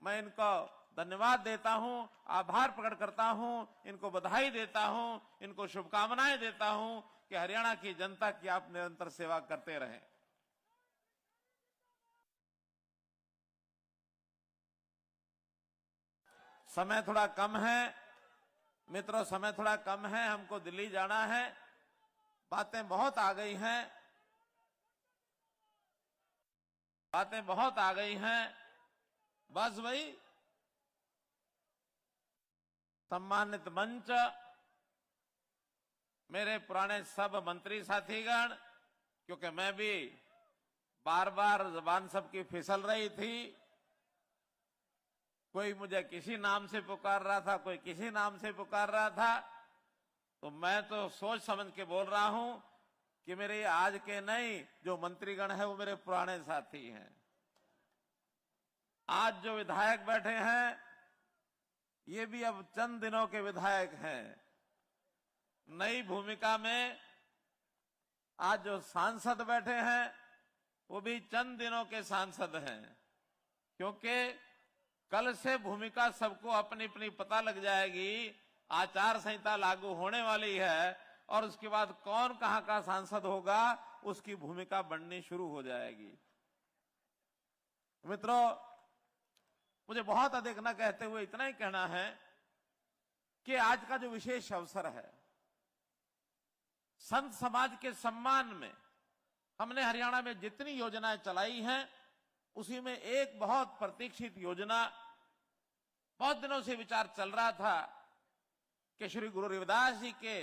मैं इनको धन्यवाद देता हूं, आभार प्रकट करता हूं, इनको बधाई देता हूं, इनको शुभकामनाएं देता हूं कि हरियाणा की जनता की आप निरंतर सेवा करते रहें। समय थोड़ा कम है मित्रों, समय थोड़ा कम है, हमको दिल्ली जाना है, बातें बहुत आ गई हैं, बातें बहुत आ गई हैं। बस भाई, सम्मानित मंच, मेरे पुराने सब मंत्री साथीगण, क्योंकि मैं भी बार बार जबान सबकी फिसल रही थी, कोई मुझे किसी नाम से पुकार रहा था, कोई किसी नाम से पुकार रहा था, तो मैं तो सोच समझ के बोल रहा हूं कि मेरे आज के नहीं जो मंत्रीगण है वो मेरे पुराने साथी हैं। आज जो विधायक बैठे हैं ये भी अब चंद दिनों के विधायक हैं। नई भूमिका में आज जो सांसद बैठे हैं वो भी चंद दिनों के सांसद हैं, क्योंकि कल से भूमिका सबको अपनी अपनी पता लग जाएगी, आचार संहिता लागू होने वाली है और उसके बाद कौन कहां का सांसद होगा उसकी भूमिका बननी शुरू हो जाएगी। मित्रों, मुझे बहुत अधिक न कहते हुए इतना ही कहना है कि आज का जो विशेष अवसर है, संत समाज के सम्मान में हमने हरियाणा में जितनी योजनाएं चलाई हैं उसी में एक बहुत प्रतीक्षित योजना, बहुत दिनों से विचार चल रहा था कि श्री गुरु रविदास जी के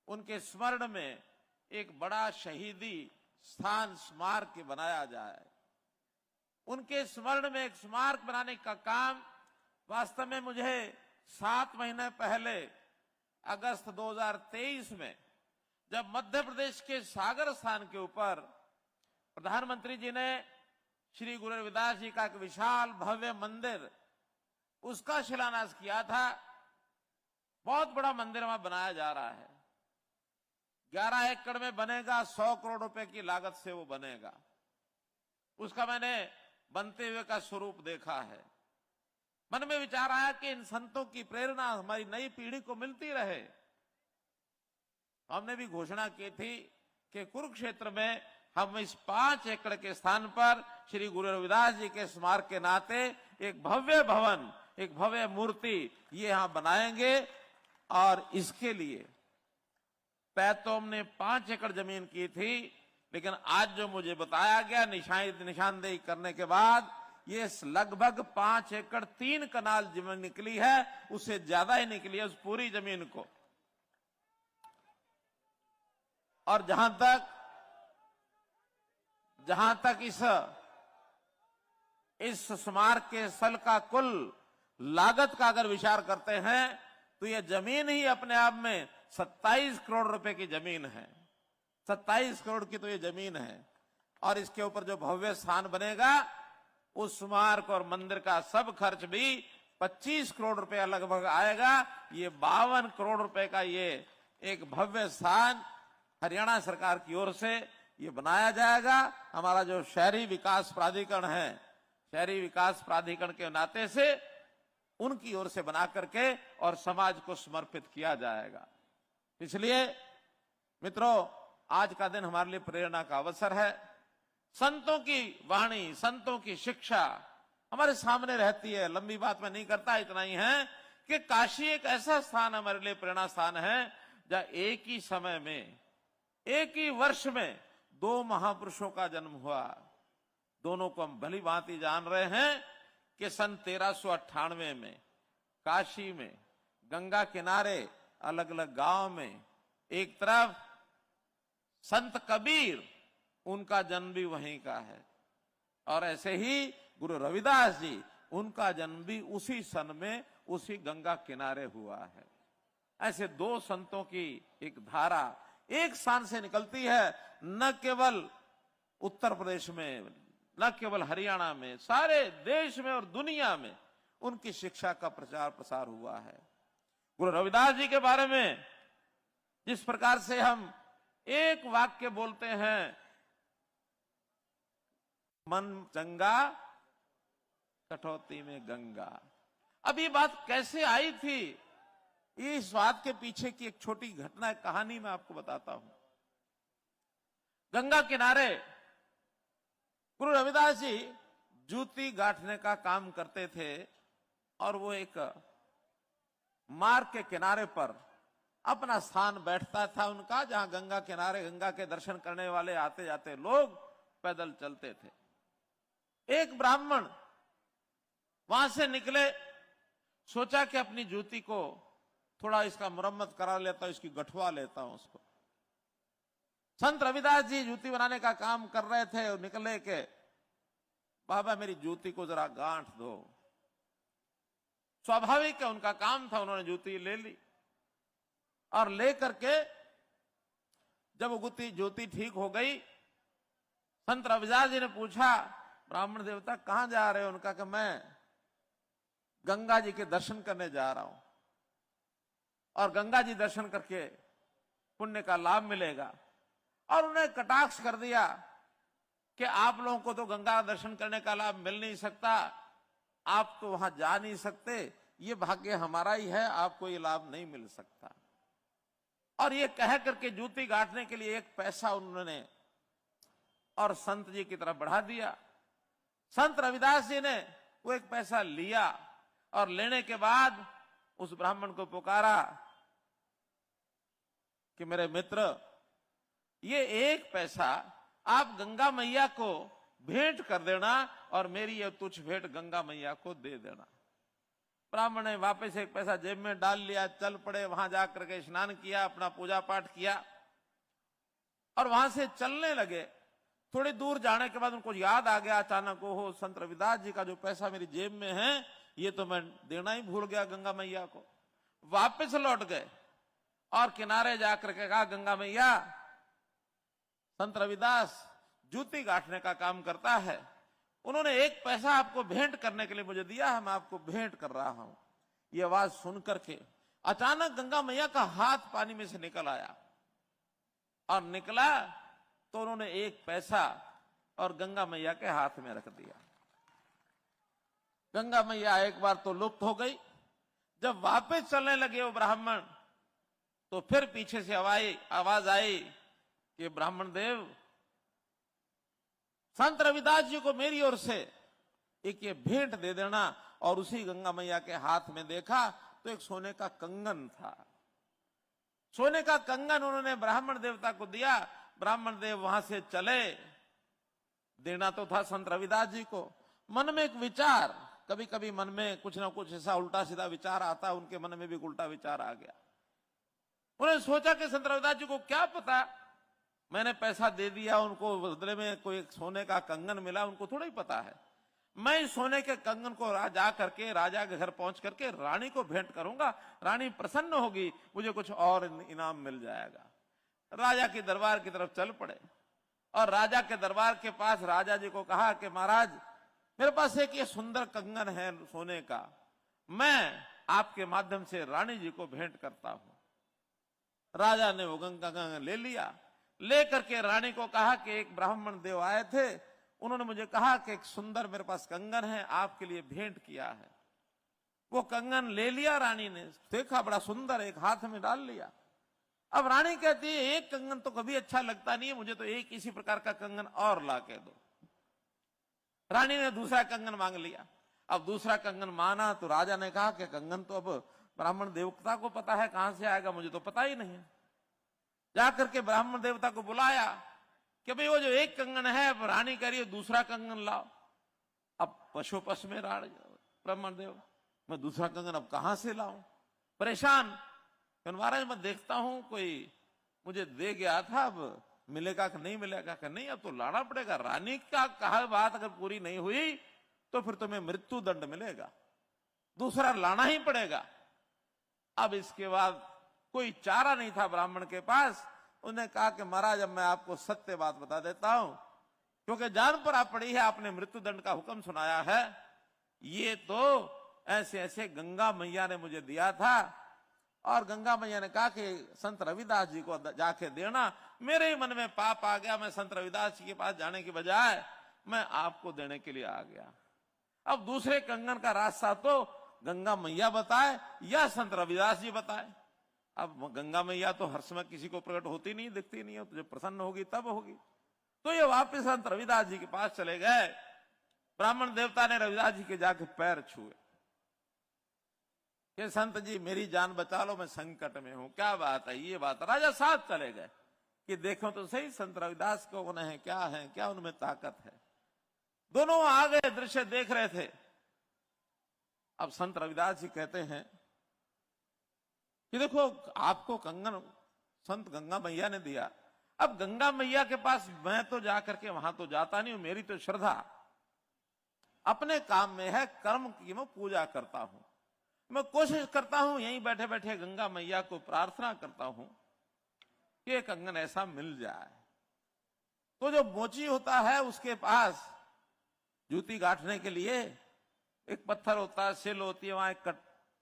उनके स्मरण में एक बड़ा शहीदी स्थान स्मारक बनाया जाए। उनके स्मरण में एक स्मारक बनाने का काम वास्तव में मुझे 7 महीने पहले अगस्त 2023 में, जब मध्य प्रदेश के सागर स्थान के ऊपर प्रधानमंत्री जी ने श्री गुरु रविदास जी का एक विशाल भव्य मंदिर, उसका शिलान्यास किया था। बहुत बड़ा मंदिर वहां बनाया जा रहा है, 11 एकड़ में बनेगा, 100 करोड़ रुपए की लागत से वो बनेगा। उसका मैंने बनते हुए का स्वरूप देखा है। मन में विचार आया कि इन संतों की प्रेरणा हमारी नई पीढ़ी को मिलती रहे। हमने भी घोषणा की थी कि कुरुक्षेत्र में हम इस 5 एकड़ के स्थान पर श्री गुरु रविदास जी के स्मारक के नाते एक भव्य भवन, एक भव्य मूर्ति ये यहां बनाएंगे। और इसके लिए तय तो हमने 5 एकड़ जमीन की थी, लेकिन आज जो मुझे बताया गया निशानदेही करने के बाद ये लगभग 5 एकड़ 3 कनाल जमीन निकली है, उससे ज्यादा ही निकली है उस पूरी जमीन को। और जहां तक इस स्मारक के स्थल का कुल लागत का अगर विचार करते हैं तो यह जमीन ही अपने आप में 27 करोड़ रुपए की जमीन है। 27 करोड़ की तो ये जमीन है। और इसके ऊपर जो भव्य स्थान बनेगा उस स्मारक और मंदिर का सब खर्च भी 25 करोड़ रुपया लगभग आएगा। ये 52 करोड़ रुपए का ये एक भव्य स्थान हरियाणा सरकार की ओर से ये बनाया जाएगा। हमारा जो शहरी विकास प्राधिकरण है, शहरी विकास प्राधिकरण के नाते से उनकी ओर से बना करके और समाज को समर्पित किया जाएगा। इसलिए मित्रों, आज का दिन हमारे लिए प्रेरणा का अवसर है। संतों की वाणी, संतों की शिक्षा हमारे सामने रहती है। लंबी बात मैं नहीं करता, इतना ही है कि काशी एक ऐसा स्थान हमारे लिए प्रेरणा स्थान है जहां एक ही समय में, एक ही वर्ष में 2 महापुरुषों का जन्म हुआ। दोनों को हम भली भांति जान रहे हैं कि सन 1398 में काशी में गंगा किनारे अलग अलग गांव में एक तरफ संत कबीर, उनका जन्म भी वहीं का है, और ऐसे ही गुरु रविदास जी, उनका जन्म भी उसी सन में उसी गंगा किनारे हुआ है। ऐसे 2 संतों की एक धारा एक स्थान से निकलती है। न केवल उत्तर प्रदेश में, न केवल हरियाणा में, सारे देश में और दुनिया में उनकी शिक्षा का प्रचार प्रसार हुआ है। गुरु रविदास जी के बारे में जिस प्रकार से हम एक वाक्य बोलते हैं, मन चंगा कटौती में गंगा। अब ये बात कैसे आई थी, इस बात के पीछे की एक छोटी घटना, एक कहानी मैं आपको बताता हूं। गंगा किनारे गुरु रविदास जी जूती गांठने का काम करते थे और वो एक मार्ग के किनारे पर अपना स्थान बैठता था उनका, जहां गंगा किनारे गंगा के दर्शन करने वाले आते जाते लोग पैदल चलते थे। एक ब्राह्मण वहां से निकले, सोचा कि अपनी जूती को थोड़ा इसका मुरम्मत करा लेता हूं, इसकी गठवा लेता हूं उसको। संत रविदास जी जूती बनाने का काम कर रहे थे और निकले के बाबा मेरी जूती को जरा गांठ दो। स्वाभाविक है, उनका काम था, उन्होंने जूती ले ली और ले करके जब वो जूती ठीक हो गई, संत रविदास जी ने पूछा, ब्राह्मण देवता कहां जा रहे हो? उनका कि मैं गंगा जी के दर्शन करने जा रहा हूं और गंगा जी दर्शन करके पुण्य का लाभ मिलेगा। और उन्हें कटाक्ष कर दिया कि आप लोगों को तो गंगा दर्शन करने का लाभ मिल नहीं सकता, आप तो वहां जा नहीं सकते, ये भाग्य हमारा ही है, आपको ये लाभ नहीं मिल सकता। और ये कह करके जूती गांठने के लिए एक पैसा उन्होंने और संत जी की तरफ बढ़ा दिया। संत रविदास जी ने वो एक पैसा लिया और लेने के बाद उस ब्राह्मण को पुकारा कि मेरे मित्र, ये एक पैसा आप गंगा मैया को भेंट कर देना और मेरी ये तुच्छ भेंट गंगा मैया को दे देना। ब्राह्मण ने वापस एक पैसा जेब में डाल लिया, चल पड़े, वहां जाकर के स्नान किया, अपना पूजा पाठ किया और वहां से चलने लगे। थोड़ी दूर जाने के बाद उनको याद आ गया अचानक, हो संत रविदास जी का जो पैसा मेरी जेब में है, ये तो मैं देना ही भूल गया गंगा मैया को। वापस लौट गए और किनारे जाकर के कहा, गंगा मैया, संत रविदास जूती गांठने का काम करता है, उन्होंने एक पैसा आपको भेंट करने के लिए मुझे दिया है, मैं आपको भेंट कर रहा हूं। ये आवाज सुन करके अचानक गंगा मैया का हाथ पानी में से निकल आया और निकला तो उन्होंने एक पैसा और गंगा मैया के हाथ में रख दिया। गंगा मैया एक बार तो लुप्त हो गई। जब वापस चलने लगे वो ब्राह्मण, तो फिर पीछे से आवाज आई कि ब्राह्मण देव, संत रविदास जी को मेरी ओर से एक ये भेंट दे देना। और उसी गंगा मैया के हाथ में देखा तो एक सोने का कंगन था। सोने का कंगन उन्होंने ब्राह्मण देवता को दिया। ब्राह्मण देव वहां से चले, देना तो था संत रविदास जी को। मन में एक विचार, कभी कभी मन में कुछ ना कुछ ऐसा उल्टा सीधा विचार आता, उनके मन में भी उल्टा विचार आ गया। उन्होंने सोचा कि संत रविदास जी को क्या पता, मैंने पैसा दे दिया, उनको बदले में कोई सोने का कंगन मिला, उनको थोड़ा ही पता है। मैं इस सोने के कंगन को जा करके राजा के घर पहुंच करके रानी को भेंट करूंगा, रानी प्रसन्न होगी, मुझे कुछ और इनाम मिल जाएगा। राजा के दरबार की तरफ चल पड़े और राजा के दरबार के पास राजा जी को कहा कि महाराज, मेरे पास एक ये सुंदर कंगन है सोने का, मैं आपके माध्यम से रानी जी को भेंट करता हूं। राजा ने वो कंगन ले लिया, लेकर के रानी को कहा कि एक ब्राह्मण देव आए थे, उन्होंने मुझे कहा कि एक सुंदर मेरे पास कंगन है, आपके लिए भेंट किया है। वो कंगन ले लिया रानी ने, देखा बड़ा सुंदर, एक हाथ में डाल लिया। अब रानी कहती है, एक कंगन तो कभी अच्छा लगता नहीं है, मुझे तो एक इसी प्रकार का कंगन और ला के दो। रानी ने दूसरा कंगन मांग लिया। अब दूसरा कंगन माना तो राजा ने कहा कि कंगन तो अब ब्राह्मण देवता को पता है, कहां से आएगा, मुझे तो पता ही नहीं। जाकर के ब्राह्मण देवता को बुलाया कि भाई वो जो एक कंगन है, अब रानी कह रही है दूसरा कंगन लाओ। अब पशुपश में ब्राह्मण देव, मैं दूसरा कंगन अब कहां से लाऊं, परेशान। महाराज मैं देखता हूं कोई मुझे दे गया था, अब मिलेगा कि नहीं मिलेगा कि नहीं, अब तो लाना पड़ेगा। रानी का कहा बात अगर पूरी नहीं हुई तो फिर तुम्हें मृत्यु दंड मिलेगा, दूसरा लाना ही पड़ेगा। अब इसके बाद कोई चारा नहीं था ब्राह्मण के पास। उन्होंने कहा कि महाराज अब मैं आपको सत्य बात बता देता हूं, क्योंकि जान पर आप पड़ी है, आपने मृत्यु दंड का हुक्म सुनाया है, ये तो ऐसे ऐसे गंगा मैया ने मुझे दिया था। और गंगा मैया ने कहा कि संत रविदास जी को जाके देना। मेरे ही मन में पाप आ गया, मैं संत रविदास जी के पास जाने की बजाय मैं आपको देने के लिए आ गया। अब दूसरे कंगन का रास्ता तो गंगा मैया बताए या संत रविदास जी बताए। अब गंगा मैया तो हर समय किसी को प्रकट होती नहीं, दिखती नहीं है, तो जब प्रसन्न होगी तब होगी। तो ये वापस संत रविदास जी के पास चले गए। ब्राह्मण देवता ने रविदास जी के जाके पैर छुए कि संत जी मेरी जान बचा लो, मैं संकट में हूं। क्या बात है, ये बात। राजा साथ चले गए कि देखो तो सही संत रविदास को उन्हें क्या है, क्या उनमें ताकत है। दोनों आ गए, दृश्य देख रहे थे। अब संत रविदास जी कहते हैं कि देखो आपको कंगन संत गंगा मैया ने दिया। अब गंगा मैया के पास मैं तो जाकर के वहां तो जाता नहीं हूं, मेरी तो श्रद्धा अपने काम में है, कर्म की मैं पूजा करता हूं। मैं कोशिश करता हूं यहीं बैठे बैठे गंगा मैया को प्रार्थना करता हूं कि एक कंगन ऐसा मिल जाए। तो जो मोची होता है उसके पास जूती गांठने के लिए एक पत्थर होता है, सिल होती है, वहां एक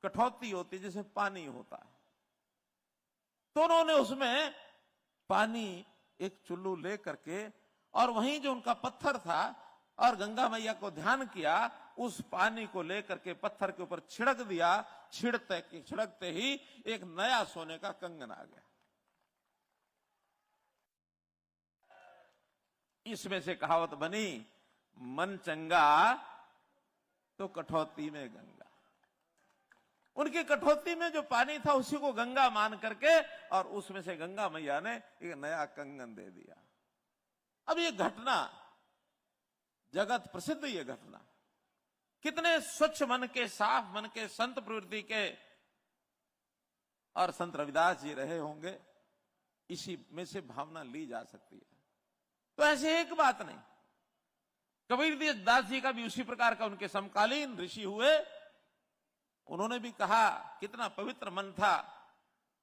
कठौती होती है जिसमें पानी होता है। तो उन्होंने उसमें पानी एक चुल्लू ले करके और वहीं जो उनका पत्थर था और गंगा मैया को ध्यान किया, उस पानी को लेकर के पत्थर के ऊपर छिड़क दिया। छिड़कते ही एक नया सोने का कंगन आ गया। इसमें से कहावत बनी, मन चंगा तो कठौती में गंगा। उनकी कठौती में जो पानी था उसी को गंगा मान करके और उसमें से गंगा मैया ने एक नया कंगन दे दिया। अब ये घटना जगत प्रसिद्ध, ये घटना कितने स्वच्छ मन के, साफ मन के, संत प्रवृत्ति के और संत रविदास जी रहे होंगे, इसी में से भावना ली जा सकती है। तो ऐसे एक बात नहीं, कबीर दास जी का भी उसी प्रकार का उनके समकालीन ऋषि हुए। उन्होंने भी कहा, कितना पवित्र मन था,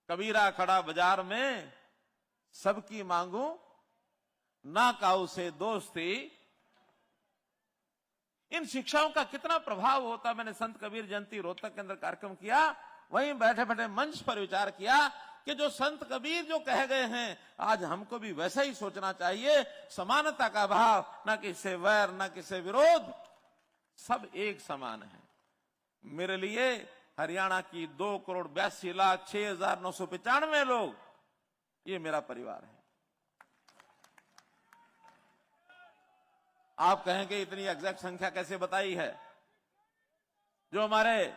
कबीरा खड़ा बाजार में सबकी मांगू ना काऊ से दोस्ती। इन शिक्षाओं का कितना प्रभाव होता। मैंने संत कबीर जयंती रोहतक के अंदर कार्यक्रम किया, वहीं बैठे बैठे मंच पर विचार किया कि जो संत कबीर जो कह गए हैं, आज हमको भी वैसा ही सोचना चाहिए। समानता का भाव, ना किसी वैर ना किसी विरोध, सब एक समान है। मेरे लिए हरियाणा की 2,82,06,995 लोग, ये मेरा परिवार है। आप कहेंगे इतनी एग्जैक्ट संख्या कैसे बताई है? जो हमारे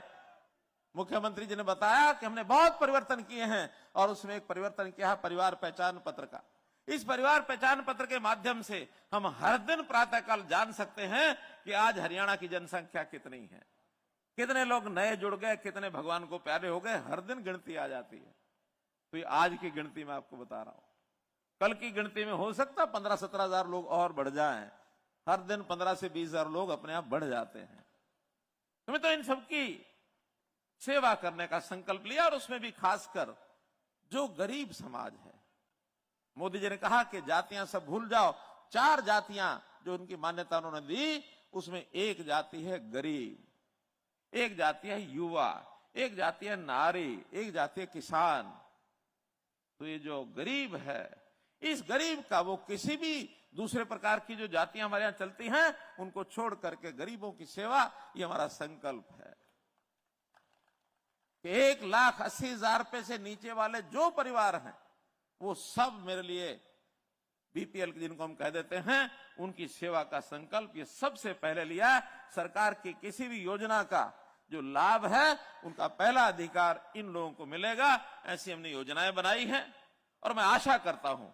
मुख्यमंत्री जी ने बताया कि हमने बहुत परिवर्तन किए हैं और उसमें एक परिवर्तन किया है परिवार पहचान पत्र का। इस परिवार पहचान पत्र के माध्यम से हम हर दिन प्रातःकाल जान सकते हैं कि आज हरियाणा की जनसंख्या कितनी है, कितने लोग नए जुड़ गए, कितने भगवान को प्यारे हो गए। हर दिन गिनती आ जाती है। तो ये आज की गिनती में आपको बता रहा हूं, कल की गिनती में हो सकता 15-17 हजार लोग और बढ़ जाएं। हर दिन 15 से 20 हजार लोग अपने आप बढ़ जाते हैं। तुम्हें तो इन सबकी सेवा करने का संकल्प लिया और उसमें भी खासकर जो गरीब समाज है। मोदी जी ने कहा कि जातियां सब भूल जाओ, 4 जातियां जो उनकी मान्यता उन्होंने दी, उसमें एक जाति है गरीब, एक जाति है युवा, एक जाति है नारी, एक जाति है किसान। तो ये जो गरीब है, इस गरीब का वो किसी भी दूसरे प्रकार की जो जातियां हमारे यहां चलती हैं उनको छोड़ करके गरीबों की सेवा, ये हमारा संकल्प है। 1,80,000 रुपए से नीचे वाले जो परिवार हैं वो सब मेरे लिए बीपीएल जिनको हम कह देते हैं, उनकी सेवा का संकल्प ये सबसे पहले लिया। सरकार की किसी भी योजना का जो लाभ है उनका पहला अधिकार इन लोगों को मिलेगा। ऐसी हमने योजनाएं बनाई हैं और मैं आशा करता हूं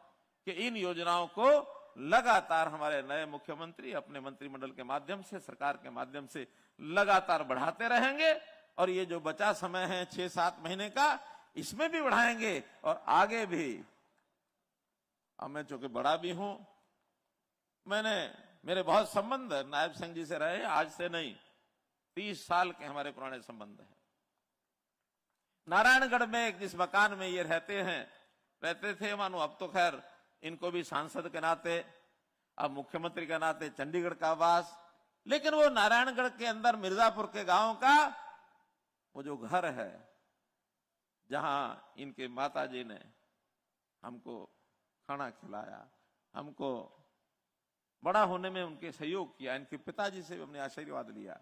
कि इन योजनाओं को लगातार हमारे नए मुख्यमंत्री अपने मंत्रिमंडल के माध्यम से, सरकार के माध्यम से लगातार बढ़ाते रहेंगे। और ये जो बचा समय है 6-7 महीने का, इसमें भी बढ़ाएंगे और आगे भी। अब मैं चूंकि बड़ा भी हूं, मेरे बहुत संबंध नायब सिंह जी से रहे, आज से नहीं, 30 साल के हमारे पुराने संबंध हैं। नारायणगढ़ में जिस मकान में ये रहते थे मानो, अब तो खैर इनको भी सांसद के नाते, अब मुख्यमंत्री के नाते चंडीगढ़ का वास, लेकिन वो नारायणगढ़ के अंदर मिर्जापुर के गांव का वो जो घर है, जहां इनके माताजी ने हमको खाना खिलाया, हमको बड़ा होने में उनके सहयोग किया। इनके पिताजी से भी हमने आशीर्वाद लिया।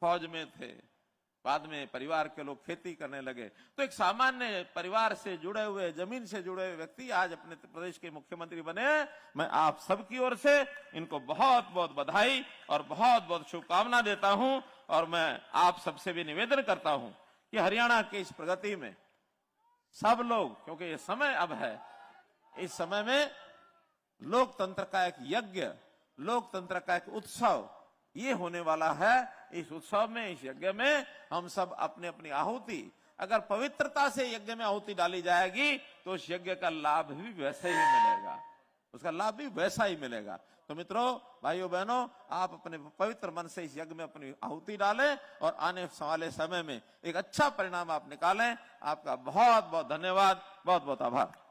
फौज में थे, बाद में परिवार के लोग खेती करने लगे। तो एक सामान्य परिवार से जुड़े हुए, जमीन से जुड़े हुए व्यक्ति आज अपने प्रदेश के मुख्यमंत्री बने। मैं आप सबकी ओर से इनको बहुत बहुत बधाई और बहुत बहुत शुभकामना देता हूं। और मैं आप सबसे भी निवेदन करता हूं कि हरियाणा की इस प्रगति में सब लोग, क्योंकि ये समय अब है, इस समय में लोकतंत्र का एक यज्ञ, लोकतंत्र का एक उत्सव ये होने वाला है। इस उत्सव में, इस यज्ञ में हम सब अपने अपनी आहुति, अगर पवित्रता से यज्ञ में आहुति डाली जाएगी तो उस यज्ञ का लाभ भी वैसे ही मिलेगा, उसका लाभ भी वैसा ही मिलेगा। तो मित्रों, भाइयों बहनों, आप अपने पवित्र मन से इस यज्ञ में अपनी आहुति डालें और आने वाले समय में एक अच्छा परिणाम आप निकालें। आपका बहुत बहुत धन्यवाद, बहुत बहुत आभार।